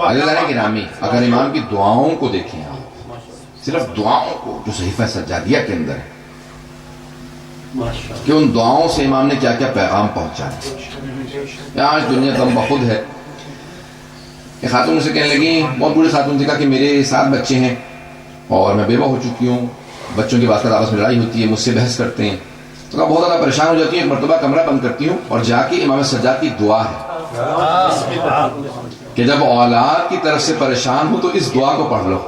عزیزان گرامی, اگر امام کی دعاؤں کو دیکھیں آپ, صرف دعاؤں کو جو صحیفہ سجادیہ کے اندر ہے, کہ ان دعاؤں سے امام نے کیا کیا پیغام پہنچایا. آج دنیا دم بخود ہے. ایک خاتون سے کہنے لگی, بہت بوڑھی خاتون تھی, کہا کہ میرے 7 بچے ہیں اور میں بیوہ ہو چکی ہوں, بچوں کی بات کر آپس میں لڑائی ہوتی ہے, مجھ سے بحث کرتے ہیں. تو کہا بہت زیادہ پریشان ہو جاتی ہوں, ایک مرتبہ کمرہ بند کرتی ہوں اور جا کے امام سجاد کی دعا ہے کہ جب اولاد کی طرف سے پریشان ہو تو اس دعا کو پڑھ لو.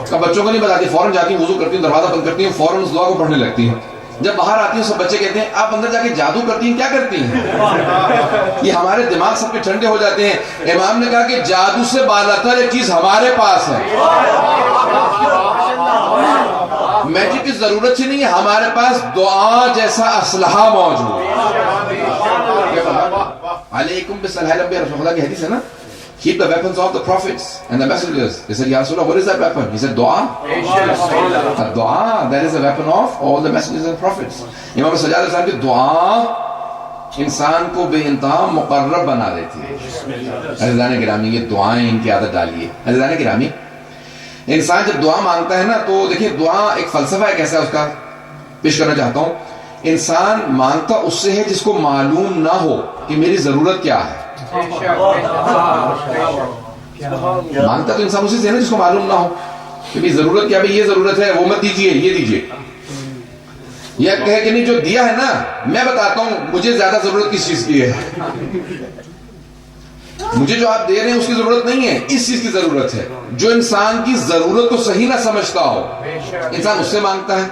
کہا بچوں کو نہیں بتاتی, فوراً جاتی ہوں, وضو کرتی ہوں, دروازہ بند کرتی ہوں, فوراً اس دعا کو پڑھنے لگتی ہوں. جب باہر آتی ہوں سب بچے کہتے ہیں آپ اندر جا کے جادو کرتی ہیں, کیا کرتی ہیں؟ یہ ہمارے دماغ سب کے ٹھنڈے ہو جاتے ہیں. امام نے کہا کہ جادو سے بالاتر ایک چیز ہمارے پاس ہے, میجک کی ضرورت ہی نہیں ہے, ہمارے پاس دعا جیسا اسلحہ موجود ہے. علیکم بالصلاح الانبیاء, رسول اللہ کی حدیث ہے نا, keep the weapons of the prophets and the messengers. They said, Ya Rasulullah, what is that weapon? He said, dua. A dua, that is the weapon of all the messengers and prophets. Imam Sajjad al-Islam کی دعا انسان کو بے انتہا مقرب بنا دیتی ہے. عزیزان گرامی یہ دعائیں ان کی عادت ڈالیے. عزیزان گرامی انسان جب دعا مانگتا ہے نا تو دیکھیں دعا ایک فلسفہ ہے کیسا اس کا پیش کرنا چاہتا ہوں. انسان مانگتا اس سے ہے جس کو معلوم نہ ہو کہ میری ضرورت کیا ہے. مانگتا تو انسان اسی سے ہے نا جس کو معلوم نہ ہو کہ بھی ضرورت کیا, بھی یہ ضرورت ہے وہ مت دیجیے یہ دیجیے. یہ کہے کہ نہیں جو دیا ہے نا میں بتاتا ہوں مجھے زیادہ ضرورت کس چیز کی ہے. مجھے جو آپ دے رہے ہیں اس کی ضرورت نہیں ہے, اس چیز کی ضرورت ہے. جو انسان کی ضرورت کو صحیح نہ سمجھتا ہو انسان اس سے مانگتا ہے.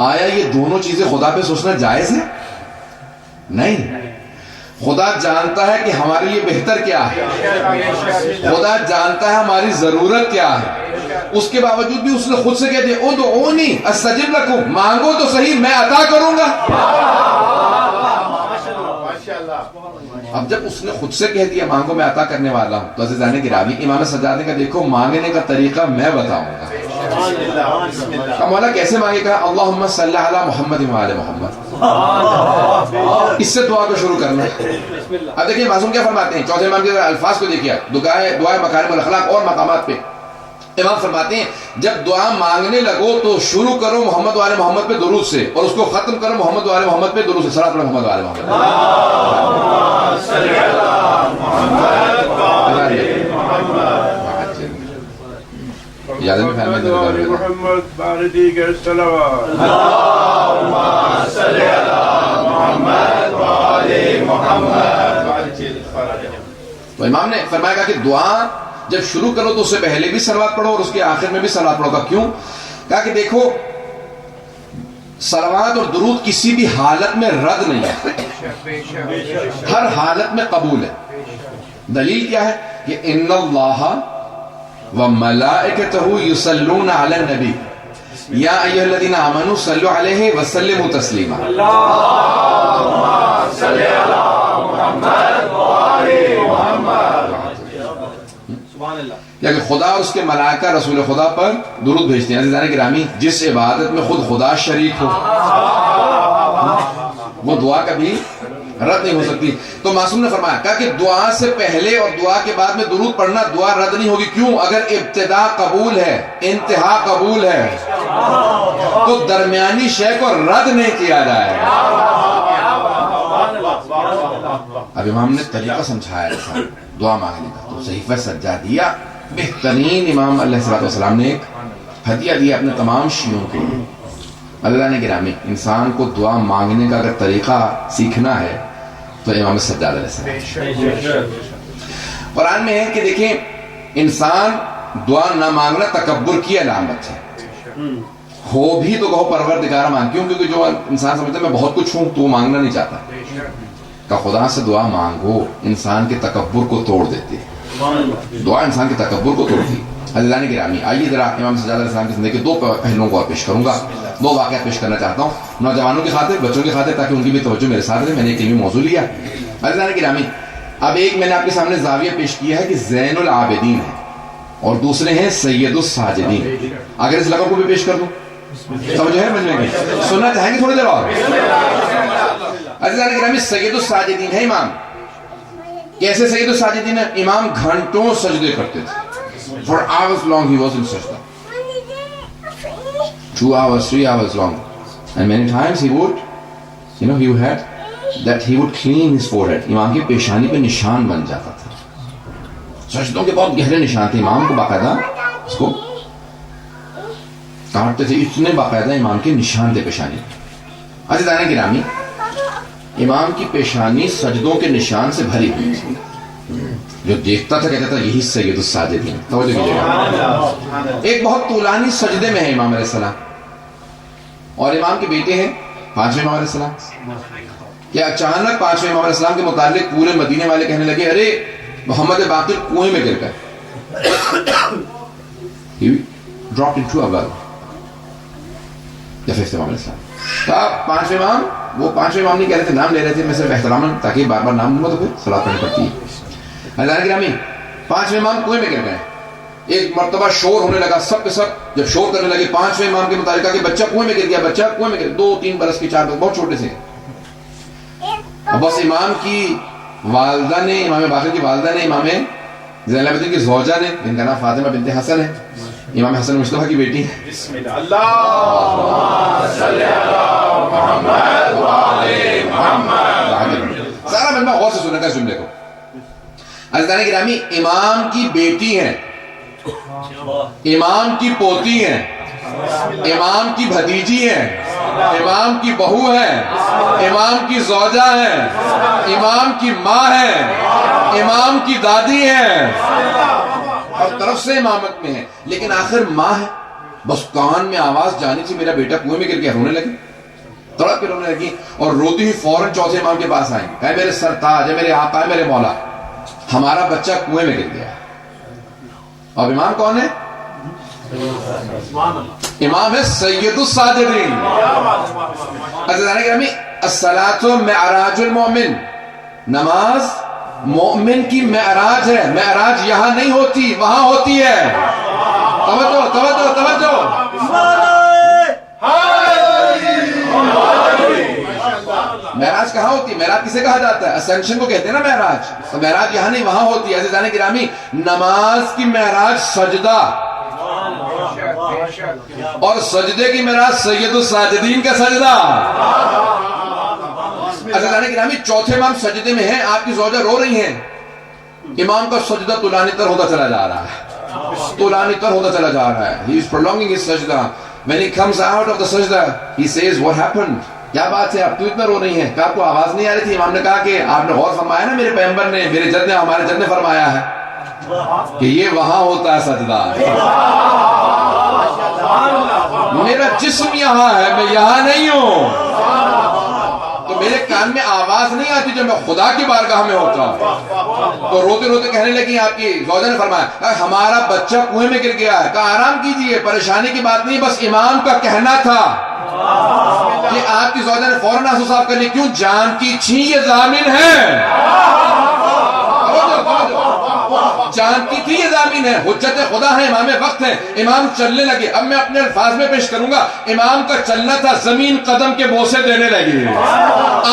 آیا یہ دونوں چیزیں خدا پہ سوچنا جائز ہے؟ نہیں. خدا جانتا ہے کہ ہمارے لیے بہتر کیا ہے, خدا جانتا ہے ہماری ضرورت کیا ہے. اس کے باوجود بھی اس نے خود سے کہہ دیا ادعونی استجب لکم, مانگو تو صحیح میں عطا کروں گا. اب جب اس نے خود سے کہہ دیا مانگو میں عطا کرنے والا ہوں تو عزیزان گرامی امام سجاد نے کہا دیکھو مانگنے کا طریقہ میں بتاؤں گا. مولا کیسے مانگے گا؟ اللہم صلی علی محمد وعلی محمد, اس سے دعا کو شروع کرنا. اب دیکھیں معصوم کیا فرماتے ہیں, چوتھے امام کے الفاظ کو دیکھیے, دعائے مکارم الاخلاق اور مقامات پہ امام فرماتے ہیں جب دعا مانگنے لگو تو شروع کرو محمد وعلی محمد پہ درود سے اور اس کو ختم کرو محمد وعلی محمد پہ درود سے. صلاۃ علی محمد وعلی محمد. یاد میں محمد باردی کے صلوات. تو امام نے فرمایا کہ دعا جب شروع کرو تو اس سے پہلے بھی صلوات پڑھو اور اس کے آخر میں بھی صلوات پڑھو. کیوں؟ کہا کہ دیکھو صلوات اور درود کسی بھی حالت میں رد نہیں ہے, ہر حالت میں قبول ہے. دلیل کیا ہے کہ ان اللہ وملائکتہ یصلون علی النبی یا ایھا الذین آمنوا صلوا علیہ وسلموا تسلیما. اللہم صلی علی محمد وآل محمد. کہ خدا اور اس کے ملائکہ رسول خدا پر درود بھیجتے ہیں. عزیزان گرامی جس عبادت میں خود خدا شریک ہو وہ دعا کبھی رد نہیں ہو سکتی. تو معصوم نے فرمایا کہا کہ دعا سے پہلے اور دعا کے بعد میں درود پڑھنا دعا رد نہیں ہوگی. کیوں؟ اگر ابتدا قبول ہے انتہا قبول ہے تو درمیانی شے کو رد نہیں کیا جائے. اب امام نے طریقہ سمجھایا ایسا دعا مانگنے کا. تو صحیفہ سجادیہ بہترین امام علیہ الصلوۃ والسلام نے ایک ہدیہ دیا اپنے تمام شیعوں کو. اللہ نے گرامی انسان کو دعا مانگنے کا اگر طریقہ سیکھنا ہے تو امام سجاد علیہ السلام. قرآن میں ہے کہ دیکھیں انسان دعا نہ مانگنا تکبر کی علامت ہے. ہو بھی تو کہو پروردگار مانگ. کیوں؟ کیونکہ جو انسان سمجھتا ہے میں بہت کچھ ہوں تو وہ مانگنا نہیں چاہتا. کہ خدا سے دعا مانگو انسان کے تکبر کو توڑ دیتی ہے. دعا انسان کے تکبر کو توڑتی. عزیزان گرامی آئیے ذرا امام سجاد علیہ السلام کی زندگی کے دو پہلوؤں کو اور پیش کروں گا. دو واقعات پیش کرنا چاہتا ہوں نوجوانوں کی خاطر, بچوں کی خاطر, تاکہ ان کی بھی توجہ میرے ساتھ رہے. میں نے ایک علمی موضوع لیا. عزیزان گرامی اب ایک میں نے آپ کے سامنے زاویہ پیش کیا ہے کہ زین العابدین ہے اور دوسرے ہیں سید الساجدین. اگر اس لقب کو بھی پیش کر دوں توجہ ہے مجھے کی سننا چاہیں گے تھوڑی دیر اور. عزیزان گرامی سید الساجدین ہے امام. کیسے سید الساجدین ہے؟ امام گھنٹوں سجدے کرتے تھے. For hours long he was in sajda. 2 hours, 3 hours long. And many times he would, he had that he would clean his forehead. امام کی پیشانی پہ نشان بن جاتا تھا. سجدوں کے بہت گہرے نشان تھے. امام کو باقاعدہ اس کو کاٹتے تھے. اتنے باقاعدہ امام کے نشان تھے پیشانی. عزیزان گرامی امام کی پیشانی سجدوں کے نشان سے بھری ہوئی تھی. جو دیکھتا تھا کہتا تھا یہی سید الساجدین. توجہ کیجیے گا. ایک بہت طولانی سجدے میں ہے امام علیہ السلام اور امام کے بیٹے ہیں پانچویں امام علیہ السلام. کیا اچانک پانچویں امام علیہ السلام کے متعلق پورے مدینے والے کہنے لگے ارے محمد باقر کنویں میں گر گئے. He dropped into a well. The fifth امام علیہ السلام. پانچویں امام وہ پانچویں امام نہیں کہہ رہے تھے, نام لے رہے تھے. میں صرف احترام تاکہ بار بار نام لوں تو پھر صلاۃ پڑھنی پڑتی ہے. اللہ گرامی پانچویں امام کنویں میں گر گئے. ایک مرتبہ شور ہونے لگا, سب کے سب جب شور کرنے لگے پانچویں امام کے متعلق کہ بچہ کنویں میں گر گیا, بچہ کنویں میں گر. 2-3 برس کے 4 برس, بہت چھوٹے سے. اور بس امام کی والدہ نے، امام باقر کی والدہ نے، امام زین العابدین کی زوجہ نے، ان کا نام فاطمہ بنت حسن ہے، امام حسن مصطفیٰ کی بیٹی ہے. بسم اللہ. اللہم صلی علی محمد وعلی محمد. سارا مجمع غور سے سننے کا جملے کو. عزیزان گرامی، امام کی بیٹی ہیں، امام کی پوتی ہیں، امام کی بھتیجی ہیں، امام کی بہو ہیں، امام کی زوجہ ہیں، امام کی ماں ہیں، امام کی دادی ہیں، ہر طرف سے امامت میں ہے. لیکن آخر ماں ہے، بس کان میں آواز جانی تھی میرا بیٹا کنویں میں گر کے رونے لگی، تڑپ کے رونے لگی، اور روتی ہوئی فوراً چوتھے امام کے پاس آئیں، کہے میرے سرتاج ہے، میرے آقا ہے، میرے مولا، ہمارا بچہ کنویں میں گر گیا. اور امام کون ہے؟ امام ہے سید الساجدین. عزیزان گرامی، الصلاۃ معراج المؤمن، نماز مومن کی معراج ہے. معراج یہاں نہیں ہوتی، وہاں ہوتی ہے. توجہ توجہ توجہ. معراج کہاں ہوتی ہے؟ معراج کسے کہا جاتا ہے؟ اسینشن کو کہتے ہیں نا معراج. تو معراج یہاں نہیں، وہاں ہوتی ہے. عزیزان گرامی، نماز کی معراج سجدہ، اور سجدے کی معراج سید الساجدین کا سجدہ. عزیزان گرامی، چوتھے امام سجدے میں ہیں، آپ کی زوجہ رو رہی ہیں، امام کا سجدہ طولانی تر ہوتا چلا جا رہا ہے، طولانی تر ہوتا چلا جا رہا ہے. He is prolonging his sajda. When he comes out of the sajda, he says, what happened? کیا بات ہے، آپ کیوں اتنا رو رہی ہیں؟ کہ آپ کو آواز نہیں آ رہی تھی؟ امام نے کہا کہ آپ نے غور فرمایا نا، میرے پیغمبر نے، میرے جد نے، ہمارے جد نے فرمایا ہے کہ یہ وہاں ہوتا ہے سجدہ. میرا جسم یہاں ہے، میں یہاں نہیں ہوں، تو میرے کان میں آواز نہیں آتی جب میں خدا کی بارگاہ میں ہوتا ہوں. تو روتے روتے کہنے لگی، آپ کی زوجہ نے فرمایا ہمارا بچہ کنویں میں گر گیا ہے. کہا آرام کیجئے، پریشانی کی بات نہیں، بس امام کا کہنا تھا. کہ آپ کی زوجہ نے فوراً آنسو صاف کر لی. کیوں؟ جان کی چھین یہ ضامن ہے، جان کی تھی یہ ضامن ہے، حجت خدا ہے، امام وقت ہے. امام چلنے لگے. اب میں اپنے الفاظ میں پیش کروں گا. امام کا چلنا تھا، زمین قدم کے بوسے دینے لگی،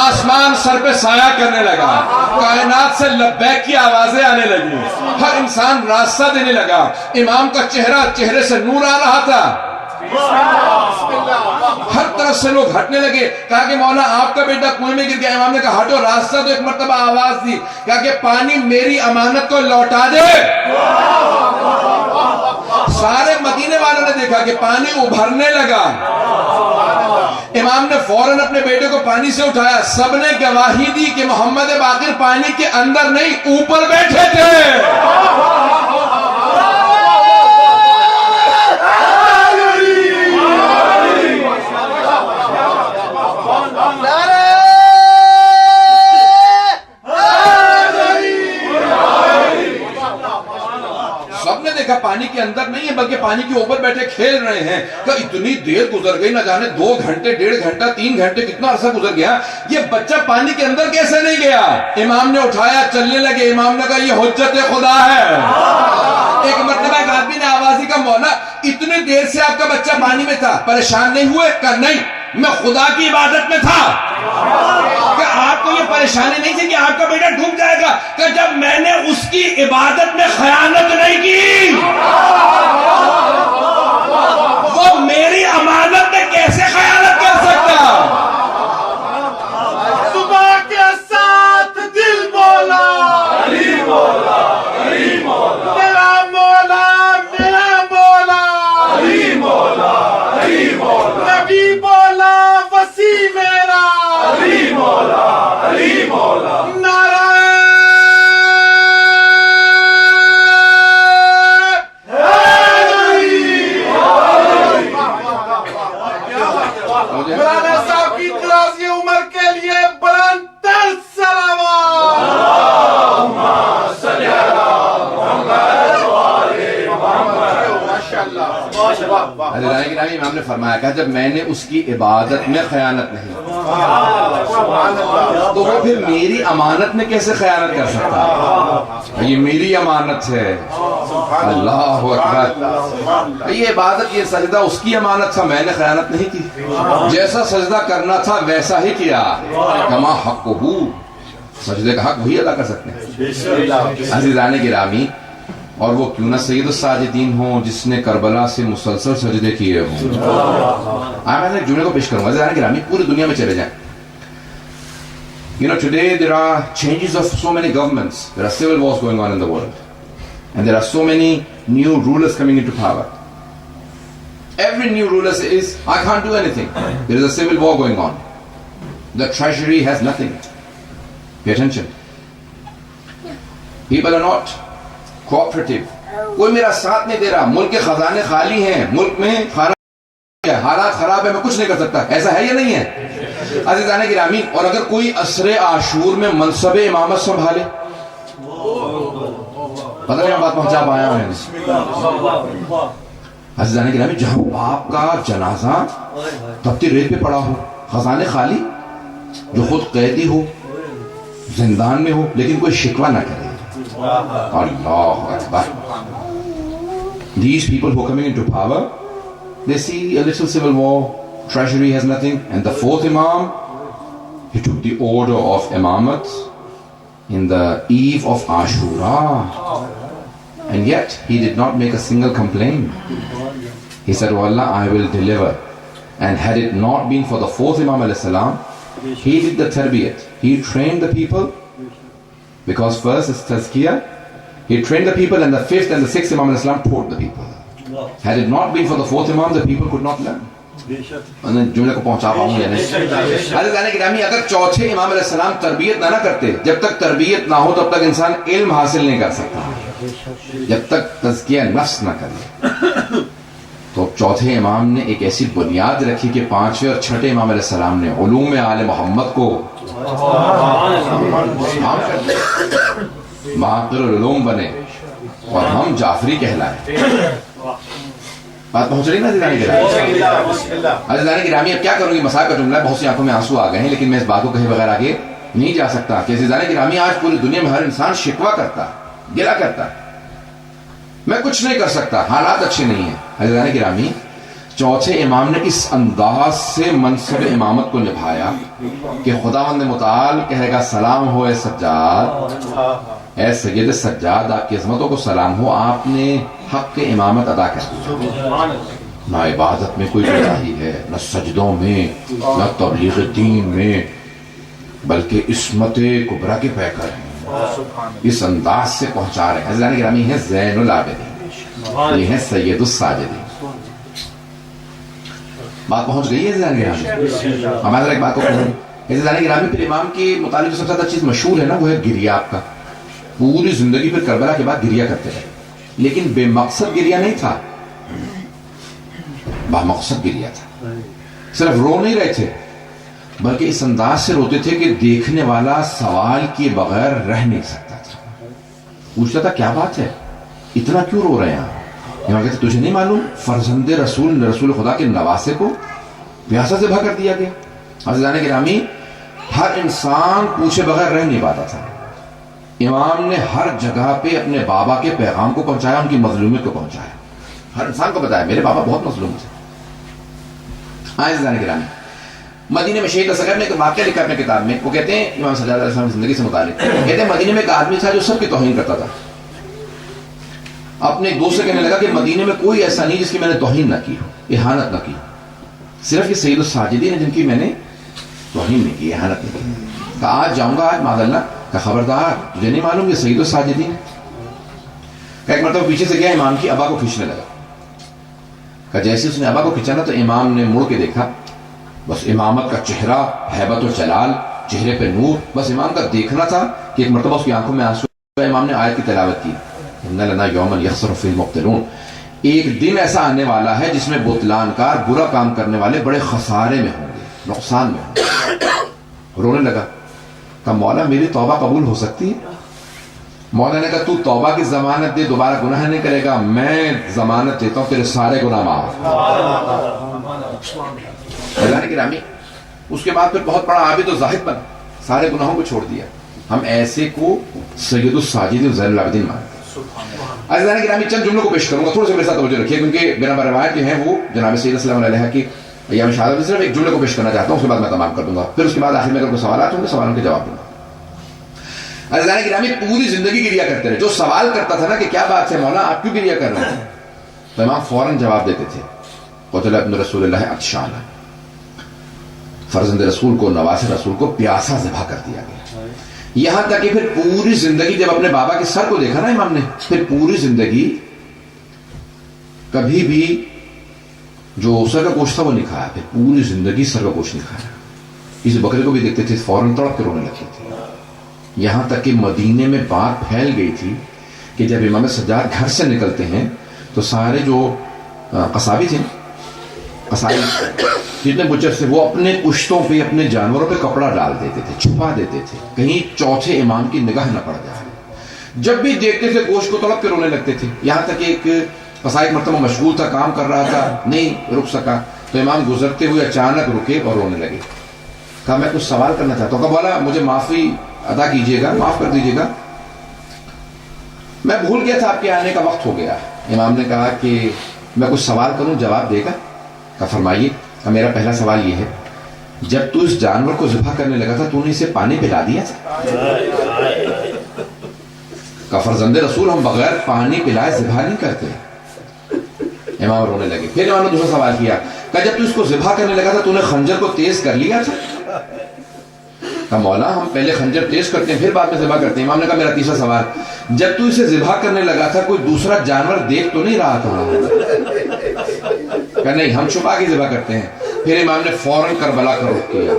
آسمان سر پہ سایہ کرنے لگا، کائنات سے لبیک کی آوازیں آنے لگی، ہر انسان راستہ دینے لگا. امام کا چہرے سے نور آ رہا تھا. ہر طرف سے لوگ ہٹنے لگے. کہا کہ مولا آپ کا بیٹا کنویں میں گر گیا. امام نے کہا ہٹو. راستہ تو ایک مرتبہ آواز دی. کہا کہ پانی میری امانت کو لوٹا دے. سارے مدینے والوں نے دیکھا کہ پانی ابھرنے لگا. امام نے فوراً اپنے بیٹے کو پانی سے اٹھایا. سب نے گواہی دی کہ محمد باقر پانی کے اندر نہیں، اوپر بیٹھے تھے. پانی کے اندر نہیں ہے بلکہ پانی کے اوپر بیٹھے کھیل رہے ہیں. کہ اتنی دیر گزر گئی، نہ جانے 2 گھنٹے، 1.5 گھنٹہ، 3 گھنٹے، کتنا عرصہ گزر گیا. یہ بچہ پانی کے اندر کیسے نہیں گیا؟ امام نے اٹھایا، چلنے لگے. امام نے کہا یہ حجت خدا ہے. ایک مرتبہ ایک آدمی نے آواز دی، کا مولا اتنی دیر سے آپ کا بچہ پانی میں تھا، پریشان نہیں ہوئے؟ کہا نہیں، میں خدا کی عبادت میں تھا. کہ آپ کو یہ پریشانی نہیں تھی کہ آپ کا بیٹا ڈوب جائے گا؟ کہ جب میں نے اس کی عبادت میں خیانت نہیں کی، وہ میری امانت میں کیسے خیانت کر سکتا؟ صبح کے ساتھ دل بولا، علی مولا، علی مولا، میرا مولا، میرا مولا، علی مولا، علی مولا، نبی بولا وسیع میرا، علی مولا، علی مولا. مولانا صاحب کی دراز عمر کے لیے بلند تر سلامات. اللہم صلی علی محمد وآلِ محمد. ماشاءاللہ. امام نے فرمایا کہ جب میں نے اس کی عبادت میں خیانت نہیں تو وہ پھر میری امانت میں کیسے خیانت کر سکتا؟ یہ میری امانت ہے. اللہ اکبر. یہ عبادت، یہ سجدہ اس کی امانت تھا، میں نے خیانت نہیں کی. جیسا سجدہ کرنا تھا ویسا ہی کیا. کما حقہ، سجدے کا حق وہی ادا کر سکتے ہیں. عزیزان گرامی، اور وہ کیوں نہ سید الساجدین ہوں جس نے کربلا سے مسلسل سجدے کیے ہوں. میں ایک جملے کو پیش کروں گا. عزیزان گرامی، پوری دنیا میں چلے جائیں. You know, today there are changes of so many governments. There are civil wars going on in the world. And there are so many new rulers coming into power. Every new ruler says, I can't do anything. There is a civil war going on. The treasury has nothing. Pay attention. People are not cooperative. کوئی میرا ساتھ نہیں دے رہا. ملک کے خزانے خالی ہیں. ملک میں حالات خراب ہے. میں کچھ نہیں کر سکتا. ایسا ہے یا نہیں ہے؟ عزیزان گرامی، اور اگر کوئی عصر عاشور میں منصب امامت سنبھالے، پتہ نہیں بات پہنچا پایا ہوں. عزیزان گرامی، جہاں باپ کا جنازہ تپتی ریت پہ پڑا ہو، خزانے خالی، جو خود قیدی ہو، زندان میں ہو، لیکن کوئی شکوہ نہ کرے. اللہ اکبر. These people who are coming into power, they see a little civil war, treasury has nothing, and the fourth imam, he took the order of imamat in the eve of Ashura, and yet he did not make a single complaint. He said, oh Allah, I will deliver. And had it not been for the fourth imam alayhi salam, he did the tarbiyat. He trained the people, because first is tazkiyah. He trained the people, and the fifth and the sixth imam alayhi salam taught the people. Had it not been for the fourth imam, the people could not learn. جملے کو پہنچا پاؤں یا نہیں؟ عزیزان گرامی، اگر چوتھے امام علیہ السلام تربیت نہ کرتے، جب تک تربیت نہ ہو تب تک انسان علم حاصل نہیں کر سکتا. جب تک تزکیہ نفس نہ کرے. تو چوتھے امام نے ایک ایسی بنیاد رکھی کہ پانچویں اور چھٹے امام علیہ السلام نے علوم آل محمد کو معاقل العلوم بنے اور ہم جعفری کہلائے. بات پہنچ رہی نا عزیزان گرامی؟ عزیزان گرامی، اب کیا کروں گی؟ مسائل کا جملہ ہے، بہت سی آنکھوں میں آنسو آ گئے ہیں، لیکن میں اس بات کو کہے بغیر آگے نہیں جا سکتا کہ عزیزان گرامی، آج پوری دنیا میں ہر انسان شکوہ کرتا، گلہ کرتا ہے، میں کچھ نہیں کر سکتا، حالات اچھے نہیں ہیں. عزیزان گرامی، چوتھے امام نے اس انداز سے منصب امامت کو نبھایا کہ خداوند متعال کہے گا، سلام ہو اے سجاد، اے سید سجاد، آپ کی عظمتوں کو سلام ہو، آپ نے حق امامت ادا کر دیا. نہ عبادت میں کوئی کوتاہی ہے، نہ سجدوں میں، نہ تبلیغ دین میں، بلکہ عصمت کبریٰ کے پیکر ہیں. اس انداز سے پہنچا رہے ہیں. عزیزان گرامی، ہیں زین العابدین، یہ ہیں سید الساجدین. بات پہنچ گئی ہے عزیزان گرامی؟ ہمارا ایک بات کو کہوں عزیزان گرامی، پھر امام کے متعلق جو سب سے زیادہ چیز مشہور ہے نا، وہ ہے گریہ. آپ کا پوری زندگی پھر کربلا کے بعد گریہ کرتے رہے، لیکن بے مقصد گریہ نہیں تھا، با مقصد گریہ تھا. صرف رو نہیں رہے تھے، بلکہ اس انداز سے روتے تھے کہ دیکھنے والا سوال کیے بغیر رہ نہیں سکتا تھا. پوچھتا تھا، کیا بات ہے، اتنا کیوں رو رہے ہیں آپ؟ یہاں کہتے، تجھے نہیں معلوم فرزند رسول خدا کے نواسے کو پیاسا ذبح کر دیا گیا. عزیزان گرامی، ہر انسان پوچھے بغیر رہ نہیں پاتا تھا. امام نے ہر جگہ پہ اپنے بابا کے پیغام کو پہنچایا، ان کی مظلومیت کو پہنچایا، ہر انسان کو بتایا میرے بابا بہت مظلوم تھے. عزیزان گرامی، مدینے میں شہید اصغر نے ایک واقعہ لکھا اپنے کتاب میں، وہ کہتے ہیں امام سجاد علیہ السلام کی زندگی سے متعلق، کہتے ہیں مدینے میں ایک آدمی تھا جو سب کی توہین کرتا تھا. اپنے ایک دوست سے کہنے لگا کہ مدینے میں کوئی ایسا نہیں جس کی میں نے توہین نہ کی ہو، اہانت نہ کی، صرف یہ سید الساجدین ہیں جن کی میں نے توہین نہیں کی، اہانت نہیں کی. کہا آج جاؤں گا، آج معاذ اللہ، کہ خبردار تجھے نہیں معلوم یہ سید الساجدین ہے. کہ ایک مرتبہ پیچھے سے گیا، امام کی ابا کو کھینچنے لگا. کہ جیسے اس نے ابا کو کھینچا نا، تو امام نے مڑ کے دیکھا، بس امامت کا چہرہ، ہیبت و جلال، چہرے پہ نور، بس امام کا دیکھنا تھا کہ ایک مرتبہ اس کی آنکھوں میں آنسو. امام نے آیت کی تلاوت کی، ان لنا یوما یخسر فیہ المبطلون، ایک دن ایسا آنے والا ہے جس میں بطلان کار، برا کام کرنے والے بڑے خسارے میں ہوں گے، نقصان میں ہوں گے. رونے لگا. کہا مولا میری توبہ قبول ہو سکتی ہے؟ مولا نے کہا تو توبہ کی ضمانت دے، دوبارہ گناہ نہیں کرے گا، میں ضمانت دیتا ہوں تیرے سارے گناہ معاف. اللہ گرامی، اس کے بعد پھر بہت بڑا عابد و زاہد بنا، سارے گناہوں کو چھوڑ دیا. ہم ایسے کو سید الساجدین زین العابدین مانتے ہیں. عزیزان گرامی، چند جملوں کو پیش کروں گا، تھوڑا سا میرے ساتھ توجہ رکھیے، کیونکہ بنا روایت جو ہیں وہ جناب سید صلی اللہ علیہ کی ایام شہادت. صرف ایک جملے کو پیش کرنا چاہتا ہوں، اس کے بعد میں تمام کر دوں گا، پھر اس کے بعد آخر میں اگر کوئی سوالات ہوں گے سوالوں کے جواب دوں گا. عزیزان گرامی پوری زندگی گریا کرتے رہے. جو سوال کرتا تھا نا کہ کیا بات ہے مولا آپ کیوں گریا کر رہے ہیں, تو امام فوراً جواب دیتے تھے قتل ابن رسول اللہ عطشانا, فرزند رسول کو, نواز رسول کو پیاسا ذبح کر دیا گیا. یہاں تک کہ پھر پوری زندگی جب اپنے بابا کے سر کو دیکھا نا امام نے, پھر پوری زندگی کبھی بھی جو سر کا گوشت تھا وہ نہیں کھایا, پھر پوری زندگی سر کا گوشت نہیں کھایا. اس بکرے کو بھی دیکھتے تھے فوراً تڑپ کے رونے لگتے تھے. یہاں تک کہ مدینے میں بات پھیل گئی تھی کہ جب امام سجاد گھر سے نکلتے ہیں تو سارے جو قصابی تھے, قصابی جتنے بچر تھے, وہ اپنے پشتوں پہ, اپنے جانوروں پہ کپڑا ڈال دیتے تھے, چھپا دیتے تھے کہیں چوتھے امام کی نگاہ نہ پڑ جائے. جب بھی دیکھتے تھے گوشت کو تڑپ کے رونے لگتے تھے. یہاں تک کہ ایک قصائی مرتبہ مشغول تھا, کام کر رہا تھا, نہیں رک سکا, تو امام گزرتے ہوئے اچانک رکے اور رونے لگے. کہا میں کچھ سوال کرنا چاہتا ہوں. کہا بولا مجھے معافی ادا کیجیے گا, معاف کر دیجیے گا, میں بھول گیا تھا آپ کے آنے کا وقت ہو گیا. امام نے کہا کہ میں کچھ سوال کروں, جواب دے گا؟ کہا فرمائیے. میرا پہلا سوال یہ ہے, جب تو اس جانور کو ذبح کرنے لگا تھا تو نے اسے پانی پلا دیا تھا؟ کہا فرزند رسول ہم بغیر پانی پلائے ذبح نہیں کرتے. امام رونے لگے. پھر امام نے دوسرا سوال کیا, کہا جب تو اس کو ذبح کرنے لگا تھا تو نے خنجر کو تیز کر لیا تھا؟ کہا مولا ہم پہلے خنجر تیز کرتے ہیں پھر بعد میں ذبح کرتے ہیں. امام نے کہا میرا تیسرا سوال, جب تو اسے ذبح کرنے لگا تھا کوئی دوسرا جانور دیکھ تو نہیں رہا تھا؟ کہا نہیں, ہم چھپا کے ذبح کرتے ہیں. پھر امام نے فوراً کربلا کا رخ کیا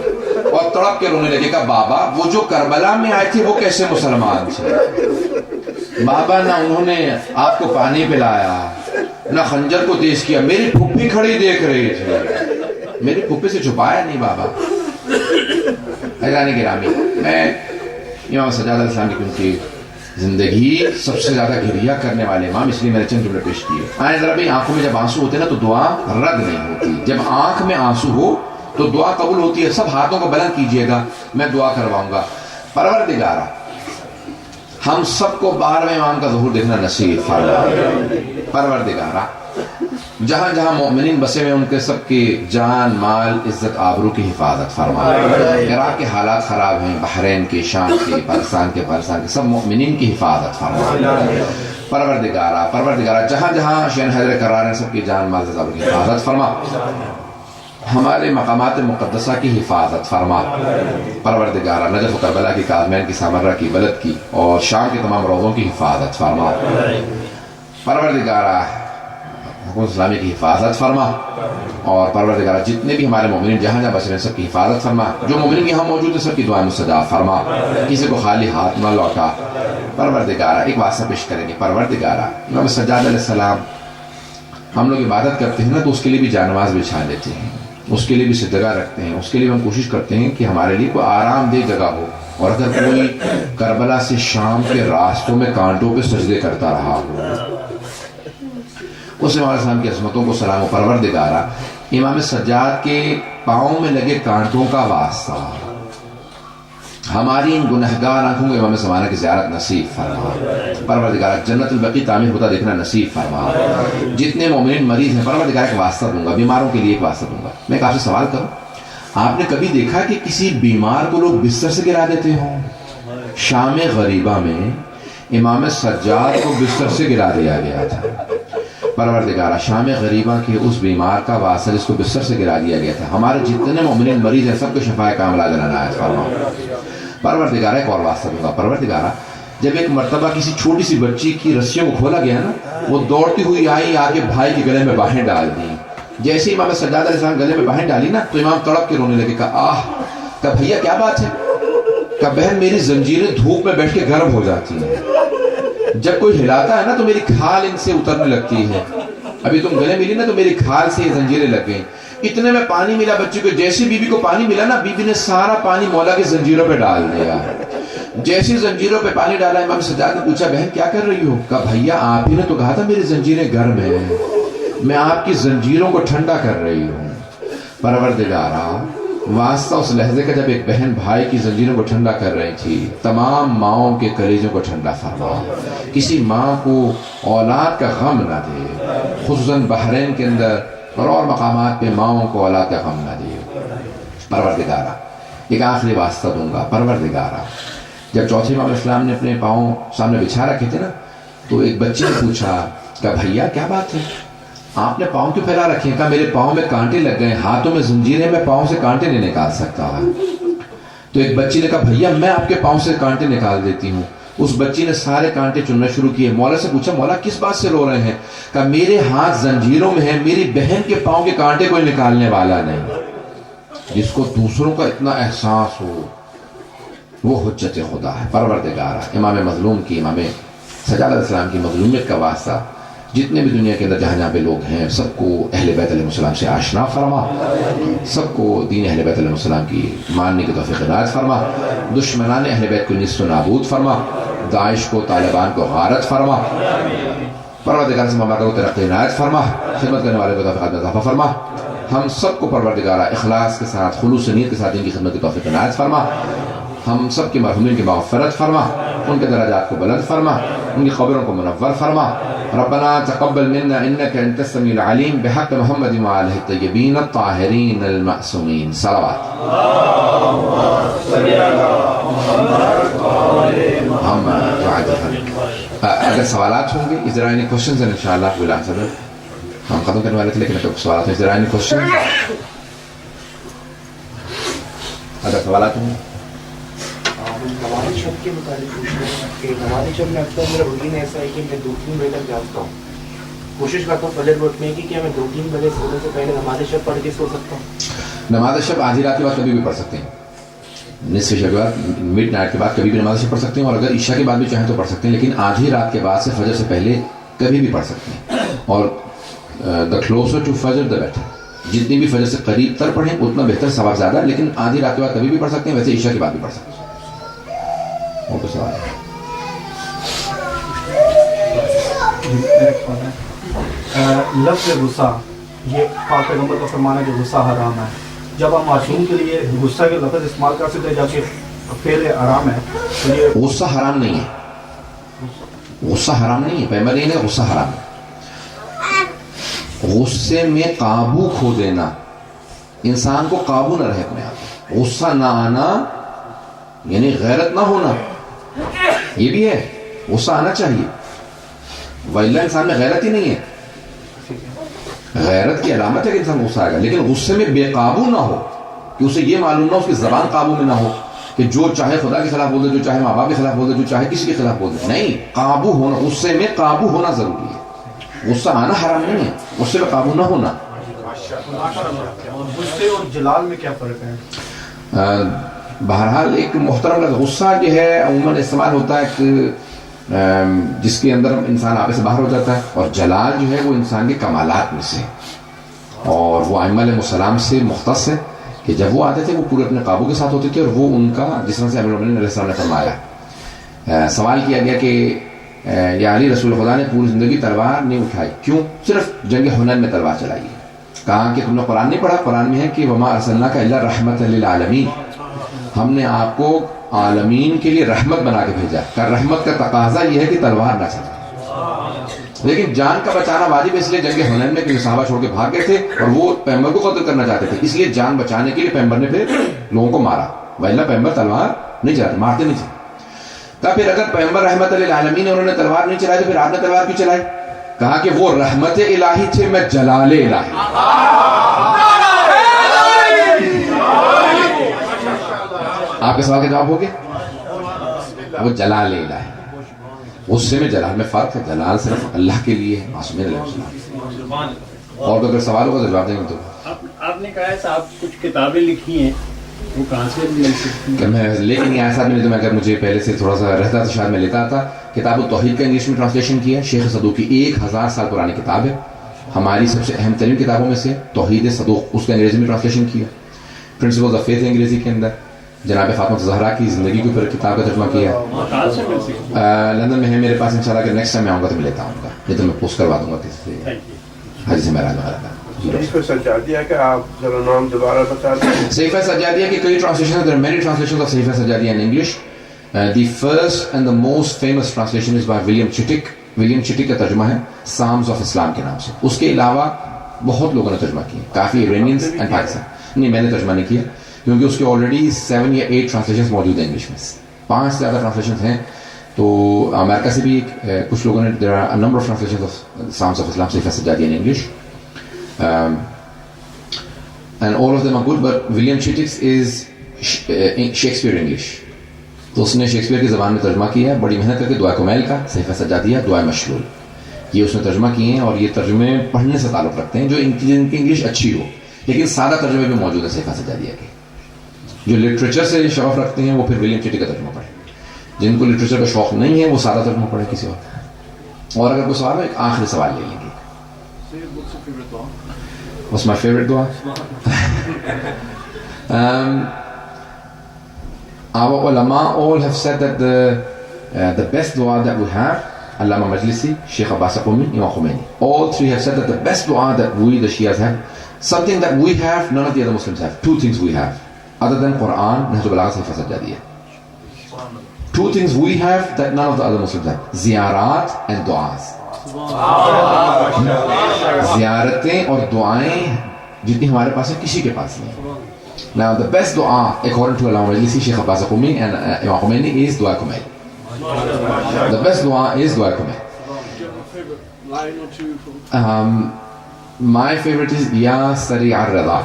اور تڑپ کے رونے لگے. کہا بابا وہ جو کربلا میں آئے تھے وہ کیسے مسلمان تھے؟ بابا نہ انہوں نے آپ کو پانی پلایا, نہ خنجر کو تیز کیا, میری پھپھی کھڑی دیکھ رہی تھی, میری پھپھی سے چھپایا نہیں بابا. حیرانی گرامی, میں امام سجاد علیہ السلام کی کیونکہ زندگی سب سے زیادہ گھریا کرنے والے امام, اس لیے میں نے چند جملے پیش کیے. آئیں ذرا بھائی, آنکھوں میں جب آنسو ہوتے ہیں نا تو دعا رد نہیں ہوتی. جب آنکھ میں آنسو ہو تو دعا قبول ہوتی ہے. سب ہاتھوں کو بلند کیجئے گا, میں دعا کرواؤں گا. پروردگارا ہم سب کو 12ویں امام کا ظہور دیکھنا نصیب فرما. پروردگارا جہاں جہاں مومنین بسے ہوئے ان کے سب کی جان, مال, عزت, آبرو کی حفاظت فرما. عراق کے حالات خراب ہیں, بحرین کے, شام کے, پاکستان کے, سب مومنین کی حفاظت فرما. پروردگارا جہاں جہاں شین حیدر قرار ہیں سب کی جان, مال, عزت, آبرو کی حفاظت فرما. ہمارے مقامات مقدسہ کی حفاظت فرما. پروردگارا نجف و کربلا کی, کاظمین کی, سامرہ کی, بلد کی اور شام کے تمام روضوں کی حفاظت فرما. پروردگارا حکومت اسلامی کی حفاظت فرما. اور پروردگارا جتنے بھی ہمارے مومنین جہاں جہاں بسے ہیں سب کی حفاظت فرما. جو مومنین یہاں موجود ہیں سب کی دعائیں مستجاب فرما, کسی کو خالی ہاتھ نہ لوٹا. پروردگارا ایک واسطہ پیش کریں گے. پروردگارا امام سجاد علیہ السلام ہم لوگ عبادت کرتے ہیں نا تو اس کے لیے بھی جانواز بچھا لیتے ہیں, اس کے لیے بھی جگہ رکھتے ہیں, اس کے لیے ہم کوشش کرتے ہیں کہ ہمارے لیے کوئی آرام دہ جگہ ہو. اور اگر کوئی کربلا سے شام کے راستوں میں کانٹوں پہ سجدے کرتا رہا ہو, اس امام السلام کی عظمتوں کو سلام. و پروردگارا امام سجاد کے پاؤں میں لگے کانٹوں کا واسطہ ہماری ان گنہگار آنکھوں کو امام زمانہ کی زیارت نصیب فرما. پروردگارا جنت البقیع تعمیر ہوتا دیکھنا نصیب فرما. جتنے مومنین مریض ہیں پروردگارا ایک واسطہ دوں گا, بیماروں کے لیے ایک واسطہ دوں گا. میں ایک آپ سے سوال کروں, آپ نے کبھی دیکھا کہ کسی بیمار کو لوگ بستر سے گرا دیتے ہوں؟ شام غریبہ میں امام سجاد کو بستر سے گرا دیا گیا تھا. پروردگارا شام غریبہ کے اس بیمار کا واسطہ جس کو بستر سے گرا دیا گیا تھا, ہمارے جتنے مومنین مریض ہیں سب کو شفائے کاملہ عنایت فرما. پروردگارا ایک اور واسطہ دوں گا. پروردگارا جب ایک مرتبہ کسی چھوٹی سی بچی کی رسیوں کو کھولا گیا نا, وہ دوڑتی ہوئی آئی, آگے بھائی کے گلے میں باہیں ڈال دی. جیسے ہی امام سجاد علیہ السلام گلے میں باہیں ڈالی نا تو امام تڑپ کے رونے لگے. کہا آہ, کہا بھیا کیا بات ہے؟ کہا بہن میری زنجیریں دھوپ میں بیٹھ کے گرم ہو جاتی ہیں, جب کوئی ہلاتا ہے نا تو میری کھال ان سے اترنے لگتی ہے. ابھی تم گلے ملی نا تو میری کھال سے یہ زنجیریں لگ گئیں. اتنے میں پانی ملا بچی کو, جیسے بی بی کو پانی ملا نا بی بی نے سارا پانی مولا کی زنجیروں پہ ڈال دیا. جیسی زنجیروں پہ پانی ڈالا, امام سجاد نے پوچھا بہن کیا کر رہی ہو؟ کہا بھیا آپ ہی نے تو کہا تھا میری زنجیریں گرم ہیں, میں آپ کی زنجیروں کو ٹھنڈا کر رہی ہوں. پروردگارا واسطہ اس لہجے کا جب ایک بہن بھائی کی زنجیروں کو ٹھنڈا کر رہی تھی, تمام ماؤں کے کلیجوں کو ٹھنڈا فرما. کسی ماں کو اولاد کا غم نہ دے, خصوصاً بحرین کے اندر اور مقامات پہ ماؤں کو اولاد کا غم نہ دے. پروردگارا ایک آخری واسطہ دوں گا. پروردگارا جب چوتھے امام اسلام نے اپنے پاؤں سامنے بچھا رکھے تھے نا تو ایک بچے نے پوچھا کہ بھیا کیا بات ہے، آپ نے پاؤں کیوں پھیلا رکھے ہیں؟ کہا میرے پاؤں میں کانٹے لگ گئے، ہاتھوں میں زنجیریں، میں پاؤں سے کانٹے نہیں نکال سکتا۔ تو ایک بچی نے کہا بھیا میں آپ کے پاؤں سے کانٹے نکال دیتی ہوں۔ اس بچی نے سارے کانٹے چننا شروع کیے۔ مولا سے پوچھا مولا کس بات سے رو رہے ہیں؟ کہا میرے ہاتھ زنجیروں میں ہیں، میری بہن کے پاؤں کے کانٹے کوئی نکالنے والا نہیں۔ جس کو دوسروں کا اتنا احساس ہو وہ حجت خدا ہے، پروردگار ہے۔ امام مظلوم کی، امام سجاد علیہ السلام کی مظلومیت کا واسطہ جتنے بھی دنیا کے اندر جہاں جہاں پہ لوگ ہیں سب کو اہل بیت علیہ السلام سے آشنا فرما، سب کو دین اہل بیت علیہ السلام کی ماننے کی توفیق عنایت فرما، دشمنان اہل بیت کو نیست و نابود فرما، داعش کو، طالبان کو غارت فرما، پروردگار سے مملکت کو ترقی عنایت فرما، خدمت کرنے والے کو توفیق میں اضافہ فرما، ہم سب کو پروردگار اخلاص کے ساتھ، خلوص نیت کے ساتھ ان کی خدمت کی توفیق عنایت فرما، ہم سب کے مرحومین کی مغفرت فرما، ان کے درجات کو بلند فرما، ان کی قبروں کو منور فرما۔ ربنا تقبل منا انك انت السميع العليم بحق محمد وآله الطيبين الطاهرين المعصومين صلوات۔ ہم اگر سوالات ہوں گے is there any questions and inshallah we'll answer them۔ ہم ختم کرنے والے تھے لیکن اگر سوالات ہیں is there any questions؟ اگر سوالات ہوں گے نماز شب کے متعلق پوچھ رہے ہیں کہ نماز شب میں اکثر میرا روٹین ایسا ہے کہ میں 2-3 بجے تک جاگتا ہوں، کوشش کرتا ہوں فجر وقت میں کہ کیا میں 2-3 بجے سونے سے پہلے نماز شب پڑھ کے سو سکتا ہوں؟ نماز شب آدھی رات کے بعد کبھی بھی پڑھ سکتے ہیں، نصف شب کے بعد، مڈ نائٹ کے بعد کبھی بھی نماز شب پڑھ سکتے ہیں، اور اگر عشاء کے بعد بھی چاہیں تو پڑھ سکتے ہیں، لیکن آدھی رات کے بعد سے فجر سے پہلے کبھی بھی پڑھ سکتے ہیں، اور دا کلوزر ٹو فجر دا بیٹر، جتنی بھی فجر سے قریب تر پڑھیں اتنا بہتر، ثواب زیادہ ہے، لیکن آدھی رات کے بعد کبھی بھی پڑھ سکتے ہیں، ویسے عشاء کے بعد بھی پڑھ سکتے ہیں۔ اور کوئی سوال ہے؟ لفظ غصہ، یہ پاک پیغمبر کا فرمانا ہے کہ غصہ حرام ہے، جب ہم معصوم کے لیے غصہ کے لفظ استعمال کر سکتے ہیں جبکہ فعل حرام ہے تو یہ غصہ حرام نہیں ہے، غصہ حرام نہیں ہے، پیغمبر نہیں ہے غصہ حرام ہے۔ غصے میں قابو کھو دینا، انسان کو قابو نہ رہے اپنے آپ، غصہ نہ آنا یعنی غیرت نہ ہونا، یہ بھی ہے، غصہ آنا چاہیے، وَإِلَّا انسان میں غیرت ہی نہیں ہے۔ غیرت کی علامت ہے کہ انسان غصہ آئے گا، لیکن غصے میں بے قابو نہ ہو، کہ اسے یہ معلوم نہ ہو، اس کی زبان قابو میں نہ ہو کہ جو چاہے خدا کے خلاف بول دے، جو چاہے ماں باپ کے خلاف بول دے، جو چاہے کسی کے خلاف بول دے، نہیں، قابو ہونا، غصے میں قابو ہونا ضروری ہے۔ غصہ آنا حرام نہیں ہے، غصے میں قابو نہ ہونا۔ غصے اور جلال میں کیا فرق ہے؟ بہرحال ایک محترم لفظ غصہ جو ہے عموماً استعمال ہوتا ہے کہ جس کے اندر انسان آپے سے باہر ہو جاتا ہے، اور جلال جو ہے وہ انسان کے کمالات میں سے، اور وہ ائمہ علیہ السلام سے مختص ہے کہ جب وہ آتے تھے وہ پورے اپنے قابو کے ساتھ ہوتے تھے، اور وہ ان کا جس طرح سے امیر المومنین علیہ السلام نے فرمایا، سوال کیا گیا کہ یا علی رسول خدا نے پوری زندگی تلوار نہیں اٹھائی، کیوں؟ صرف جنگ حنین میں تلوار چلائی ہے۔ کہا کہ تم نے قرآن نہیں پڑھا؟ قرآن میں ہے کہ وما ارسلناک الا رحمۃ للعالمین، ہم نے آپ کو عالمین کے لیے رحمت بنا کے بھیجا، کہ رحمت کا تقاضا یہ ہے کہ تلوار نہ چلائے، لیکن جان کا بچانا واجب ہے، اس لیے جنگ حنین میں کہ صحابہ چھوڑ کے بھاگ گئے تھے اور وہ پیغمبر کو قتل کرنا چاہتے تھے، اس لیے جان بچانے کے لیے پیغمبر نے پھر لوگوں کو مارا، وَإِلَّا پیغمبر تلوار نہیں چلاتے، مارتے نہیں تھے۔ کہا پھر اگر پیغمبر رحمت للعالمین انہوں نے تلوار نہیں چلائی تو پھر آپ نے تلوار کیوں چلائی؟ کہا کہ وہ رحمت الہی تھے، میں جلال الہی۔ آپ کے سوال کا جواب ہو گیا؟ وہ جلال الہی، غصے میں جلال میں فرق ہے، جلال صرف اللہ کے لیے ہے، معصومین علیہ السلام۔ اور اگر سوال ہوگا تو جواب دیں گے۔ تو آپ نے کہا ہے صاحب کچھ کتابیں لکھی ہیں، وہ کہاں سے مل سکتی ہیں؟ میں لے کے نہیں آیا صاحب، میں اگر مجھے پہلے سے تھوڑا سا رہتا تو شاید میں لیتا تھا۔ کتاب التوحید کا انگلش میں ٹرانسلیشن کیا ہے، شیخ صدوق کی 1000 سال پرانی کتاب ہے، ہماری سب سے اہم ترین کتابوں میں سے توحید صدوق، اس کا انگریزی میں ٹرانسلیشن کیا، پرنسپلز آف فیتھ انگریزی کے اندر، جناب فاطمہ زہرا کی زندگی کے اوپر کتاب کا ترجمہ کیا ہے، لندن میں ہے میرے پاس، انشاءاللہ اگر نیکسٹ ٹائم میں آؤں گا تو میں لیتا ہوں گا، نہیں تو میں پوسٹ کروا دوں گا کسی سے، حاجی سے میرا کا۔ صحیفہ سجادیہ کا آپ ذرا نام دوبارہ بتا دیں۔ صحیفہ سجادیہ کی کئی ٹرانسلیشن ہیں، there are many translations of Sahifa سجادیہ in English. The first and the most famous translation is by William Chittick. William Chittick کا ترجمہ ہے Psalms of Islam کے نام سے، اس کے علاوہ بہت لوگوں نے ترجمہ کیا، کافی ایرانینز اینڈ پاکستان، نہیں میں نے ترجمہ نہیں کیا کیونکہ اس کے آلریڈی 7 یا 8 ٹرانسلیشنز موجود ہیں انگلش میں، 5 سے زیادہ ٹرانسلیشن ہیں. تو امریکہ سے بھی کچھ لوگوں نے there are a number of translations of Sounds of Islam Sahifa سجادیہ in English. And all of them are good, but William Chittick's is Shakespeare English. تو اس نے شیکسپیئر کی زبان میں ترجمہ کیا ہے بڑی محنت کر کے. دعائے کمیل کا صحیفہ سجادیہ, دعائے مشلول, یہ اس نے ترجمہ کیے ہیں, اور یہ ترجمے پڑھنے سے تعلق رکھتے ہیں جو ان کی انگلش اچھی ہو, لیکن سادہ ترجمے بھی موجود ہیں صحیفہ سجادیہ کے. جو لٹریچر سے شوق رکھتے ہیں وہ پھر ولیم چٹک کا ترجمہ پڑھیں. جن کو لٹریچر کا شوق نہیں ہے وہ سادہ ترجمہ پڑھیں کسی اور اگر کوئی سوال ہو ایک آخری سوال لے لیں گے. What's my favorite dua? Our ulama all have said that the best dua that we have, Allama Majlisi, Sheikh Abbas Qumi, Imam Khomeini, all three have said that the best dua that we the Shias have, something that we have none of the other Muslims have. Two things we have other than Quran, Nahj al-Balagha, Sayfa Sajjadiyya. Two things we have that none of the other Muslims have: ziyarat and du'as. زیارتیں اور دعائیں جتنی ہمارے پاس ہیں کسی کے پاس نہیں. Now the best dua according to Allama Majlisi, Sheikh Abbas Qumi and Imam Khomeini is dua kumail. The best dua is dua kumail. My favorite is Ya Sari' ar-Rida.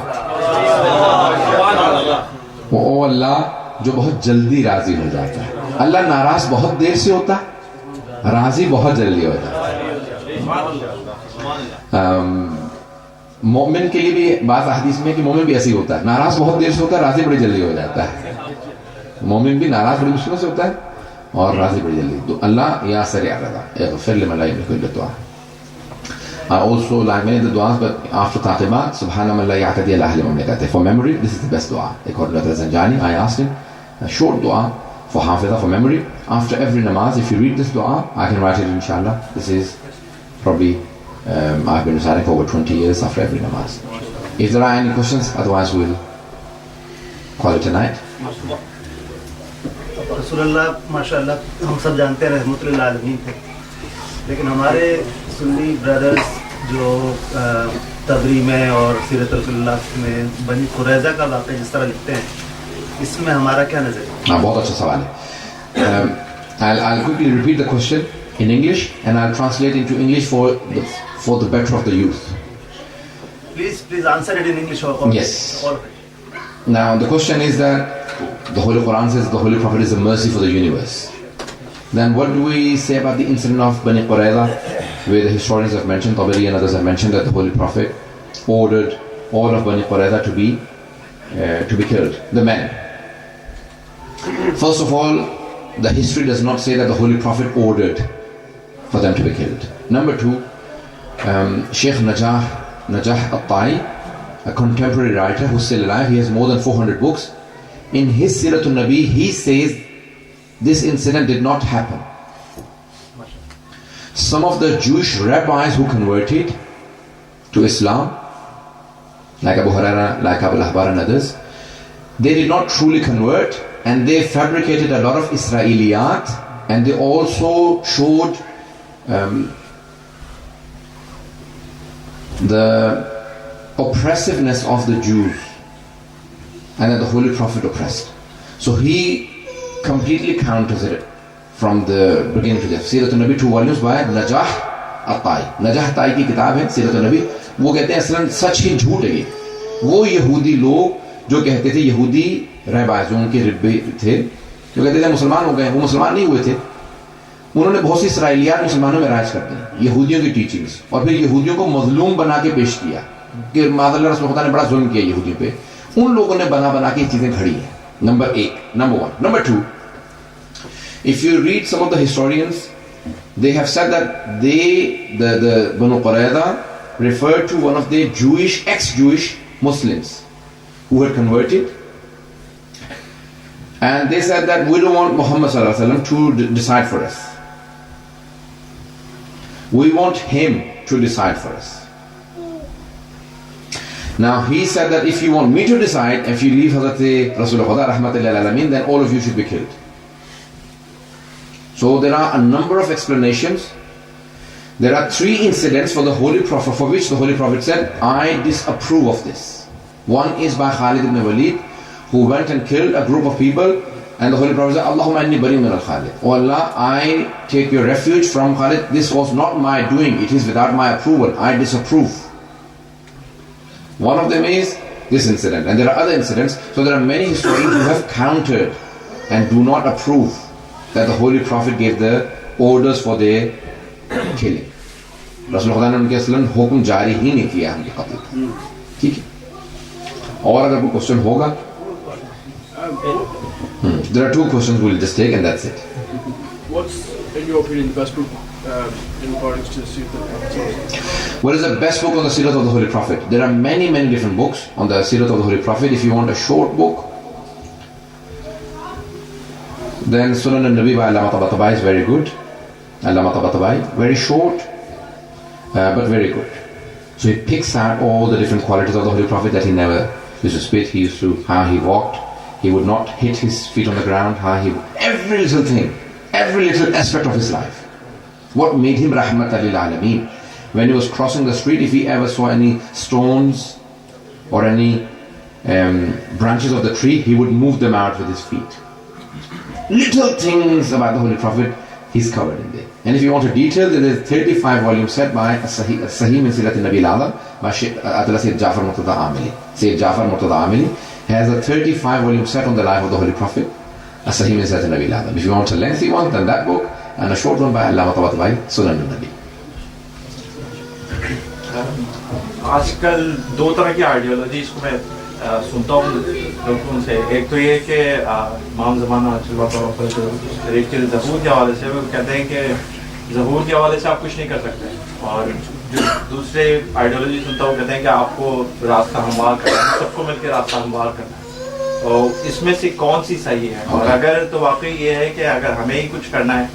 وہ اللہ جو بہت جلدی راضی ہو جاتا ہے. اللہ ناراض بہت دیر سے ہوتا ہے, راضی بہت جلدی ہو جاتا ہے. مومن کے لیے بھی بعض احادیث میں کہ مومن بھی ایسے ہی ہوتا ہے, ناراض بہت دیر سے ہوتا ہے, راضی بڑی جلدی ہو جاتا ہے. مومن بھی ناراض بڑی مشکل سے ہوتا ہے اور راضی بڑی جلدی. تو اللہ یا سریع الرضا اغفر لمن لا یملک الا الدعاء. Also like many of the du'as, but after taqimat, subhana man la ya'tadi ala ahli mamlakati. For memory, this is the best dua. According to Zanjani, I asked him a short dua for hafiza, for memory. After every namaz, if you read this dua, I can write it inshallah. This is probably I've been reciting for over 20 years after every namaz. If there are any questions, otherwise we'll call it a night. رسول اللہ ماشاء اللہ ہم سب جانتے ہیں رحمت للعالمین تھے, لیکن ہمارے سنی brothers جو تبری میں اور سیرت رسول اللہ میں بنی قریظہ کا واقعہ جس طرح لکھتے ہیں, اس میں ہمارا کیا نظر ہے؟ بہت اچھا سوال ہے. I'll quickly repeat the question in English and I'll translate into English for the better of the youth. Please answer it in English or Yes. all of it. Now the question is that the Holy Quran says the Holy Prophet is a mercy for the universe. Then what do we say about the incident of Bani Qurayza, where the historians have mentioned, Tabari and others have mentioned that the Holy Prophet ordered all of Bani Qurayza to be killed, the men. First of all, the history does not say that the Holy Prophet ordered for them to be killed. Number two, Sheikh Najah al-Tai, a contemporary writer who's still alive, he has more than 400 books. In his Siratul Nabi, he says this incident did not happen. Some of the Jewish rabbis who converted to Islam, like Abu Huraira, like Abu al-Ahbar and others, they did not truly convert, and they fabricated a lot of Israeliyat, and they also showed the oppressiveness of the Jews, and that the Holy Prophet oppressed. So he completely counters it from the beginning to the end. Siratul Nabi, 2 volumes by Najah al-Tai. Najah al-Tai کی کتاب ہے سیرت النبی. وہ کہتے ہیں اصلاً سچ ہی جھوٹ ہے. وہ یہودی لوگ جو کہتے تھے, یہودی رہبائز جو ان کے ربے تھے, جو کہتے تھے مسلمان ہو گئے, وہ مسلمان نہیں ہوئے تھے. انہوں نے بہت سی اسرائیلیات مسلمانوں میں رائج کر دی, یہودیوں کی ٹیچنگز, اور پھر یہودیوں کو مظلوم بنا کے پیش کیا کہ معاذ اللہ رسول خدا نے بڑا ظلم کیا یہودیوں پہ. ان لوگوں نے بنا کے یہ چیزیں کھڑی ہیں. Number 1. Number 2, if you read some of the historians, they have said that the Banu Qurayza referred to one of their ex-Jewish Muslims who had converted, and they said that we don't want Muhammad sallallahu alaihi wasallam to decide for us. We want him to decide for us. Now he said that if you want me to decide, if you leave Hazrat Rasulullah rahmatullahi alayhi, then all of you should be killed. So there are a number of explanations. There are 3 incidents for the Holy Prophet for which the Holy Prophet said, I disapprove of this. One is by Khalid ibn Walid, who went and killed a group of people And the Holy Prophet said, Allahumma inni bari min al-Khalid. Oh Allah, I take your refuge from Khalid. This was not my doing. It is without my approval. I disapprove. One of them is this incident. And there are other incidents. So there are many historians who have countered and do not approve that the Holy Prophet gave the orders for their killing. رسول خدا نے ان کے اصلاً حکم جاری ہی نہیں کیا ان کے قتل کا. ٹھیک ہے. اور اگر کوئی کوشچن ہوگا. There are 2 questions we'll just take and that's it. What's, in your opinion, the best book in regards to the Seerah of the Prophet? What is the best book on the Seerah of the Holy Prophet? There are many, many different books on the Seerah of the Holy Prophet. If you want a short book, then Sunan al-Nabi by Allama Tabatabai is very good. Allama Tabatabai, very short, but very good. So he picks out all the different qualities of the Holy Prophet, that he never used to spit, he used to, how he walked, he would not hit his feet on the ground, how he, every little thing, every little aspect of his life. What made him Rahmatan lil Alameen? When he was crossing the street, if he ever saw any stones or any branches of the tree, he would move them out with his feet. Little things about the Holy Prophet, he's covered in there. And if you want a detail, there is a 35 volume set by Sahih min Sirat al-Nabi al-Azam by Atala Sayyid Jafar Murtada Amili. Sayyid Jafar Murtada Amili has a 35 volume set on the life of the Holy Prophet, Sahih min Sirat al-Nabi al-Azam. If you want a lengthy one, then that book, and a short one by Allama Tabatabai, Sunan al-Nabi. آج کل 2 طرح کی ideologies کو میں سنتا ہوں لوگوں سے. ایک تو یہ کہ امام زمانہ ایک چیز ظہور کے حوالے سے وہ کہتے ہیں کہ ظہور کے حوالے سے آپ کچھ نہیں کر سکتے, اور جو دوسرے آئیڈیالوجی سنتا ہوں کہتے ہیں کہ آپ کو راستہ ہموار کرنا ہے, سب کو مل کے راستہ ہموار کرنا ہے. تو اس میں سے کون سی صحیح ہے؟ اور اگر تو واقعی یہ ہے کہ اگر ہمیں ہی کچھ کرنا ہے,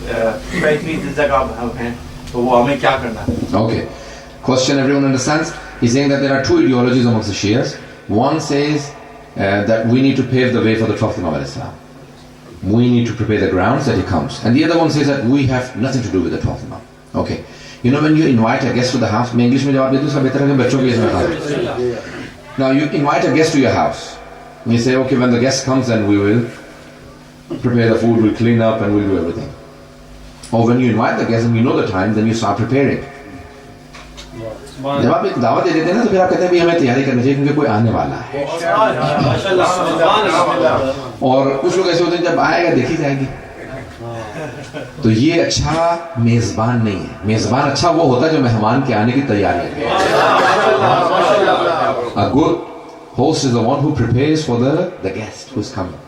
اسپیشلی جس جگہ ہم ہیں, تو وہ ہمیں کیا کرنا ہے؟ Okay. Question everyone understands? He's saying that there are 2 ideologies amongst the Shias. One says that we need to pave the way for the Prophet Muhammad Islam. We need to prepare the grounds that he comes. And the other one says that we have nothing to do with the Prophet Muhammad. Okay. You know, when you invite a guest to the house, English mein jawab de do, better hai bachon ke isme. Now you invite a guest to your house. And you say, okay, when the guest comes, then we will prepare the food, we'll clean up and we'll do everything. Or when you invite the guest and you know the time, then you start preparing. جب آپ ایک دعوت دے دیتے ہیں نا, تو پھر آپ کہتے ہیں بھی ہمیں تیاری کرنی چاہیے کیونکہ کوئی آنے والا ہے. اور کچھ لوگ ایسے ہوتے ہیں جب آئے گا دیکھی جائے گی. تو یہ اچھا میزبان نہیں ہے. میزبان اچھا وہ ہوتا ہے جو مہمان کے آنے کی تیاری ہے. A good host is the one who prepares for the guest who is coming.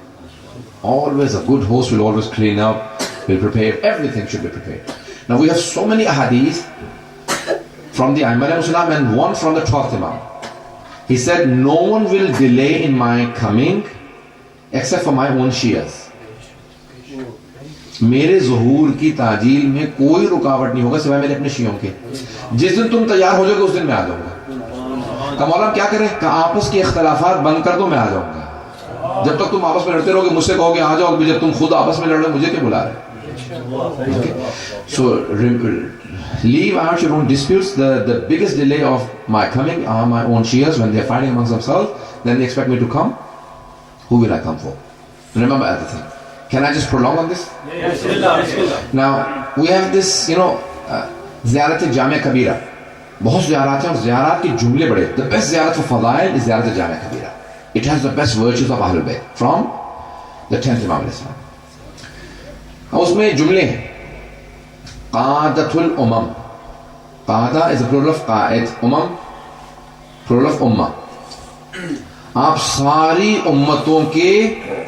Always a good host will always clean up, will prepare, everything should be prepared. Now we have so many ahadith from the Aimam al-Islam and one from the 12th Imam. He said, no one will delay in my coming except for my own Shias. میرے ظہور کی تعجیل میں کوئی رکاوٹ نہیں ہوگا سوائے میرے اپنے شیعوں کے. جس دن تم تیار ہو جاؤ گے اس دن میں آ جاؤں گا. کہ مولا کیا کریں, کہ آپس کے اختلافات بند کر دو, میں آ جاؤں گا. جب تک تم آپس میں لڑتے رہو گے مجھ سے کہو گے آ جاؤ, جب تم خود آپس میں لڑ رہے مجھے کیا بلا رہے. So leave out your own disputes. The biggest delay of my coming are my own Shias. When they are fighting amongst themselves, then they expect me to come. Who will I come for? Remember everything. Can I just prolong on this? Yes. Now we have this, you know, زیارت جامع کبیرہ. بہت زیارات ہیں اور زیارات کے جملے بڑے. The best زیارت for فضائل is زیارت جامع کبیرہ. It has the best virtues of Ahlul Bayt from the 10th Imam al-Islam. اس میں جملے ہیں. قادت الامم. قادہ is a plural of Quaid. Um plural of امہ. آپ ساری امتوں کے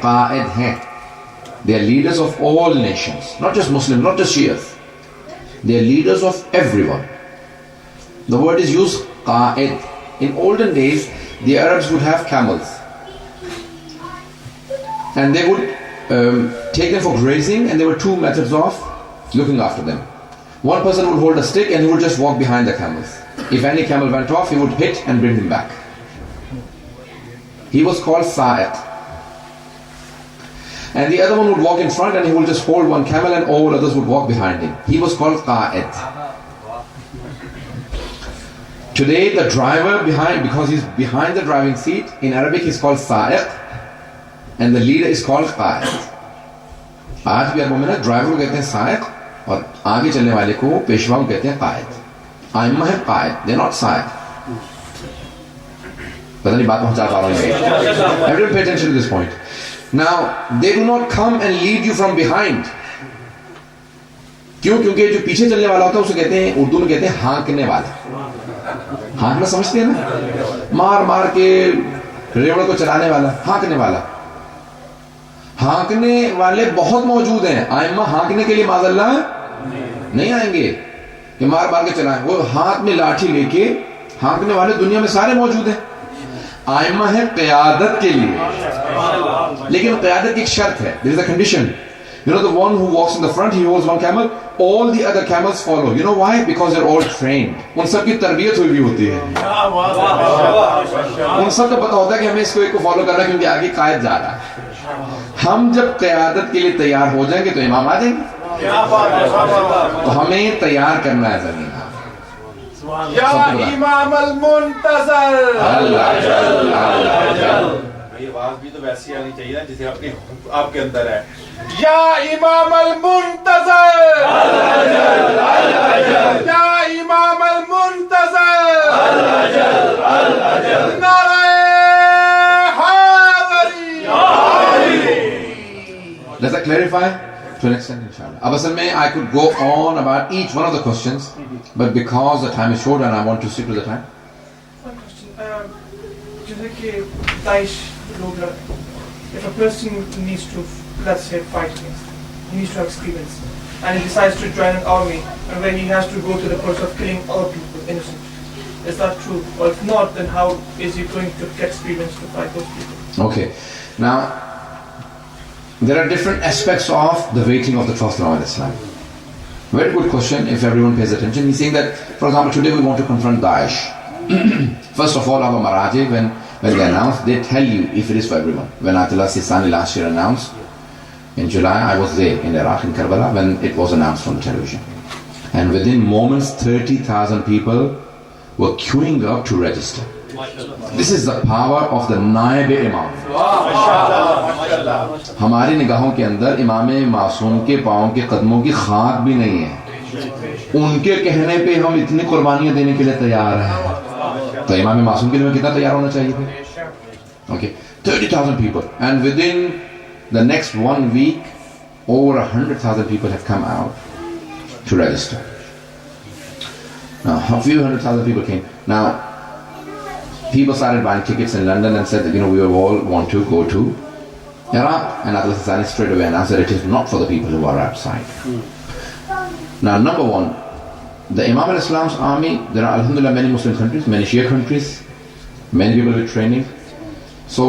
قائد ہیں. They are leaders of all nations, not just Muslims, not just Shias. They are leaders of everyone. The word is used qa'id. In olden days, the Arabs would have camels, and they would take them for grazing, and there were 2 methods of looking after them. One person would hold a stick and he would just walk behind the camels. If any camel went off, he would hit and bring him back. He was called sa'iq. And the other one would walk in front and he would just hold one camel and all others would walk behind him. He was called qa'id. Today the driver behind, because he's behind the driving seat, in Arabic he's called sa'iq. and the leader is called قائد. آج بھی عربوں میں نا driver کو کہتے ہیں سائق اور آگے چلنے والے کو پیشوا کو کہتے ہیں قائد. ائمہ ہے قائد, they're not سائق. پتہ نہیں بات پہنچا پا رہا ہوں. Everyone pay attention to this point. Now they do not come and lead you from behind. کیوں؟ کیونکہ جو پیچھے چلنے والا ہوتا ہے اسے کہتے ہیں, اردو میں کہتے ہیں ہانکنے والا. ہانکنا سمجھتے ہیں نا, مار مار کے ریوڑ کو چلانے والا, ہانکنے والا. ہانکنے والے بہت موجود ہیں. ائمہ ہانکنے کے لیے معاذ اللہ نہیں آئیں گے کہ مار مار کے چلائیں. وہ ہاتھ میں لاٹھی لے کے ہانکنے والے دنیا میں سارے موجود ہیں. ائمہ ہے قیادت کے لیے, لیکن قیادت کی ایک شرط ہے. There is a condition. You know, the one who walks in the front, he holds one camel, all the other camels follow. You know why? Because they're all trained. ان سب کی تربیت ہوئی بھی ہوتی ہے. ان سب کو پتا ہوتا ہے کہ ہمیں اس کو ایک کو فالو کرنا ہے کیونکہ آگے قائد جا رہا ہے. ہم جب قیادت کے لیے تیار ہو جائیں گے تو امام آ جائیں گے. تو ہمیں تیار کرنا ہے زمین. یا امام المنتظر. یہ آواز بھی تو ویسی آنی چاہیے نا جسے آپ کے اندر ہے. یا امام المنتظر. یا امام المنتظر. نعرہ حیدری. Does that clarify? To an extent, inshallah. اب اصل میں I could go on about each one of the questions, but because the time is short and I want to stick to the time. One question. جیسے کہ داعش لوگ, if a person needs to, let's say, fight against them, he needs to have experience, and he decides to join an army, and where he has to go to the process of killing other people, innocent. Is that true? Or if not, then how is he going to get experience to fight those people? Okay. Now, there are different aspects of the weighting of the Prophet Muhammad Islam. Very good question if everyone pays attention. He's saying that, for example, today we want to confront Daesh. First of all, our Maraji, when they announce, they tell you if it is for everyone. When Ayatollah Sistani last year announced, in July, I was there in Iraq, in Karbala, when it was announced on television. And within moments, 30,000 people were queuing up to register. This is the power of the Naib Imam. ہماری نگاہوں کے اندر امام معصوم کے پاؤں کے قدموں کی خاک بھی نہیں ہے. ان کے کہنے پہ ہم اتنی قربانیاں دینے کے لیے تیار ہیں. تو امام معصوم کے لیے کتنا تیار ہونا چاہیے تھا. Okay, 30,000 people, and within the next 1 week, over 100,000 people have come out to register. Now, a few 100,000 people came. Now, people started buying tickets in London and said that, you know, we all want to go to Iraq. And Ayatollah Sistani straight away announced that it is not for the people who are outside. Now, number one, the Imam al-Islam's army, there are alhamdulillah many Muslim countries, many Shia countries, many people with training. So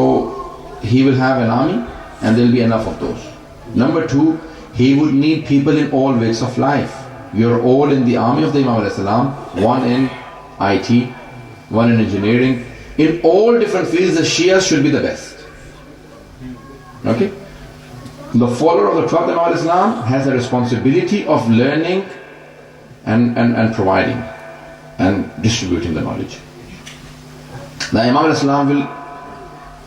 he will have an army and there will be enough of those. Number two, he would need people in all walks of life. You're all in the army of the Imam al-Islam, one in IT, one in engineering. In all different fields, the Shias should be the best. Okay? The follower of the Prophet Imam al-Islam has the responsibility of learning and providing and distributing the knowledge. The Imam al-Islam will,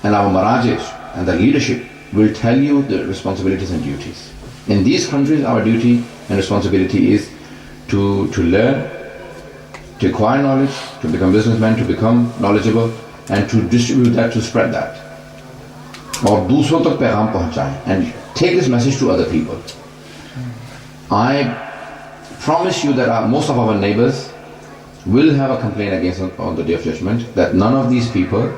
and our Marajis and the leadership will tell you the responsibilities and duties. In these countries, our duty and responsibility is to learn, to acquire knowledge, to become businessmen, to become knowledgeable, and to distribute that, to spread that. اور دوسروں تک پیغام پہنچائیں and take this message to other people. I promise you that most of our neighbors will have a complaint against us on the Day of Judgment that none of these people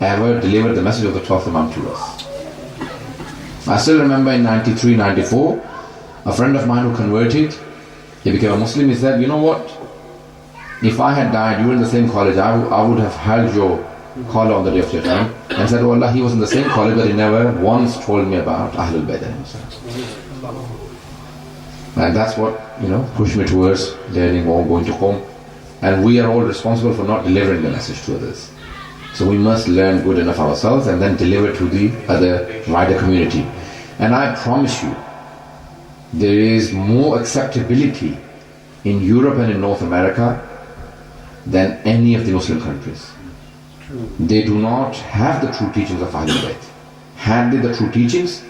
ever delivered the message of the 12th Imam to us. I still remember in 93, 94, a friend of mine who converted, he became a Muslim, he said, you know what, if I had died, you were in the same college, I would have held your collar on the Day of Judgment and said, oh Allah, he was in the same college but he never once told me about Ahlul Bayt himself. And that's what, pushed me towards learning more, going to home. And we are all responsible for not delivering the message to others. So we must learn good enough ourselves and then deliver to the other wider community. And I promise you, there is more acceptability in Europe and in North America than any of the Muslim countries. They do not have the true teachings of Ahlul Bayt. had they the true teachings,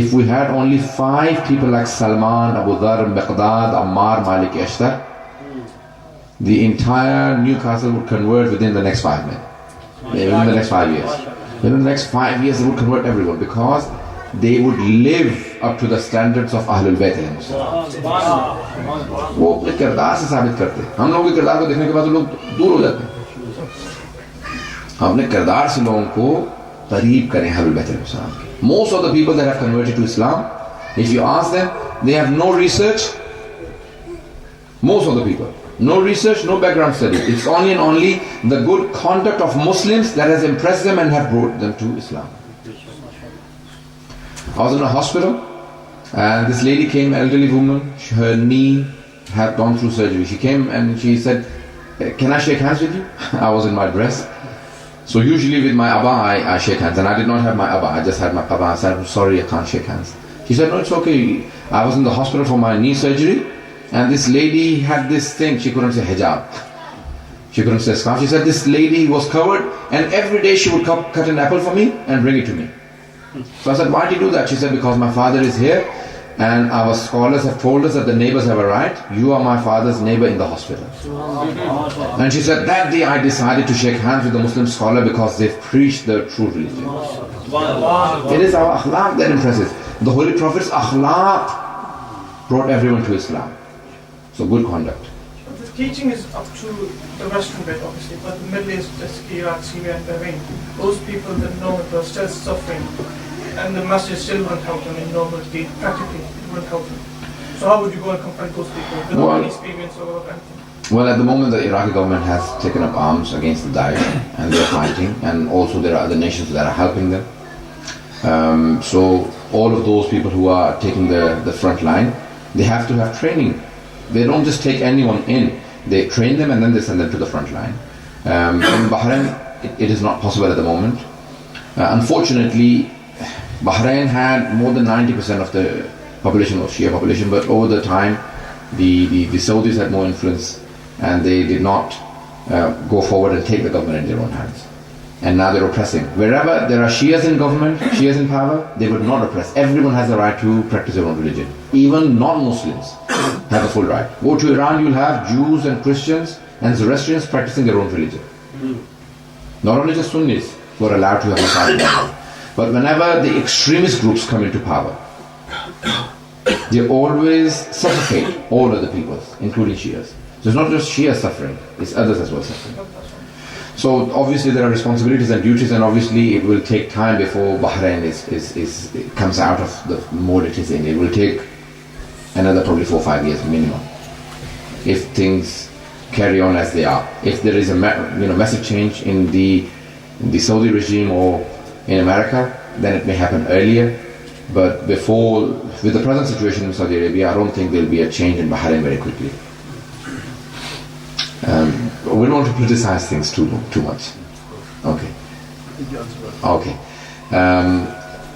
if we had only 5 people like Salman, Abu Dharr, Miqdad, Ammar, Malik, Ashtar, the entire Newcastle would convert within the next 5 minutes. Within the next 5 years. Within the next 5 years they would convert everyone, because they would live up to the standards of Ahlul Bayt. وہ اپنے کردار سے ثابت کرتے ہیں. ہم لوگوں کے کردار کو دیکھنے کے بعد لوگ دور ہو جاتے ہیں. ہم اپنے کردار سے لوگوں کو قریب کریں اہل بیت علیہ السلام کے. Most of the people that have converted to Islam, if you ask them, they have no research. Most of the people, no research, no background study. It's only and only the good conduct of Muslims that has impressed them and have brought them to Islam. I was in a hospital and this lady came, elderly woman, her knee had gone through surgery. She came and she said, can I shake hands with you? I was in my dress. So usually with my abba I shake hands, and I did not have my abba, I just had my papa. I said, I'm sorry, I can't shake hands. She said, no, it's okay. I was in the hospital for my knee surgery, and this lady had this thing, she couldn't say hijab. She couldn't say scarf. She said this lady was covered, and every day she would cut an apple for me and bring it to me. So I said, why did you do that? She said, because my father is here, and our scholars have told us that the neighbors have a right. You are my father's neighbor in the hospital. And she said, that day I decided to shake hands with the Muslim scholar because they've preached the true religion. It is our akhlaq that impresses. The Holy Prophet's akhlaq brought everyone to Islam. So good conduct. But the teaching is up to the Western bit, obviously, but the Middle East, Iraq, Syria and Bahrain, those people that know it are still suffering, and the masjid still wouldn't help them in normal deed, practically it wouldn't help them. So how would you go and confront those people without any experience or anything? Well, at the moment the Iraqi government has taken up arms against the Daesh, and they're fighting, and also there are other nations that are helping them. So all of those people who are taking the front line, they have to have training. They don't just take anyone in. They train them and then they send them to the front line. In Bahrain, it is not possible at the moment. Unfortunately, Bahrain had more than 90% of the population was Shia population, but over the time, the Saudis had more influence, and they did not go forward and take the government in their own hands. And now they're oppressing. Wherever there are Shias in government, Shias in power, they would not oppress. Everyone has the right to practice their own religion. Even non-Muslims have the full right. Go to Iran, you'll have Jews and Christians and Zoroastrians practicing their own religion. Not only just Sunnis who are allowed to have a Muslim. But whenever the extremist groups come into power, they always suffocate all other peoples, including Shias. So it's not just Shias suffering, it's others as well suffering. So obviously there are responsibilities and duties, and obviously it will take time before Bahrain it comes out of the mode it is in. It will take another probably 4 or 5 years minimum, if things carry on as they are. If there is a massive change in the Saudi regime or in America, then it may happen earlier. But before, with the present situation in Saudi Arabia, I don't think there will be a change in Bahrain very quickly. We don't want to criticize things too much. Okay. Okay.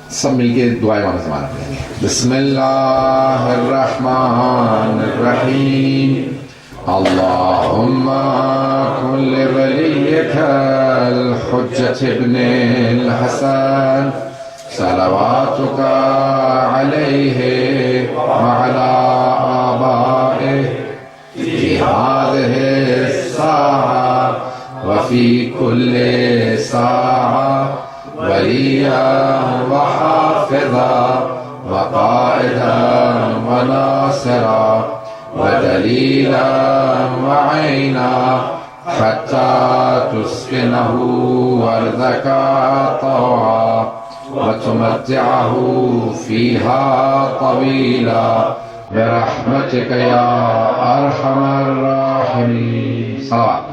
سب مل کے دعائیں مانگنا زمانہ پڑھیں گے. بسم اللہ الرحمن الرحیم. اللهم كن لوليك الحجة ابن الحسن صلواتك عليه وعلى آبائه في هذه الساعة وفي كل ساعة وليا وحافظا وقائدا وناصرا ودليلا وعينا حتى تسكنه أرضك طوعا وتمتعه فيها طويلا برحمتك يا أرحم الراحمين. صلوات.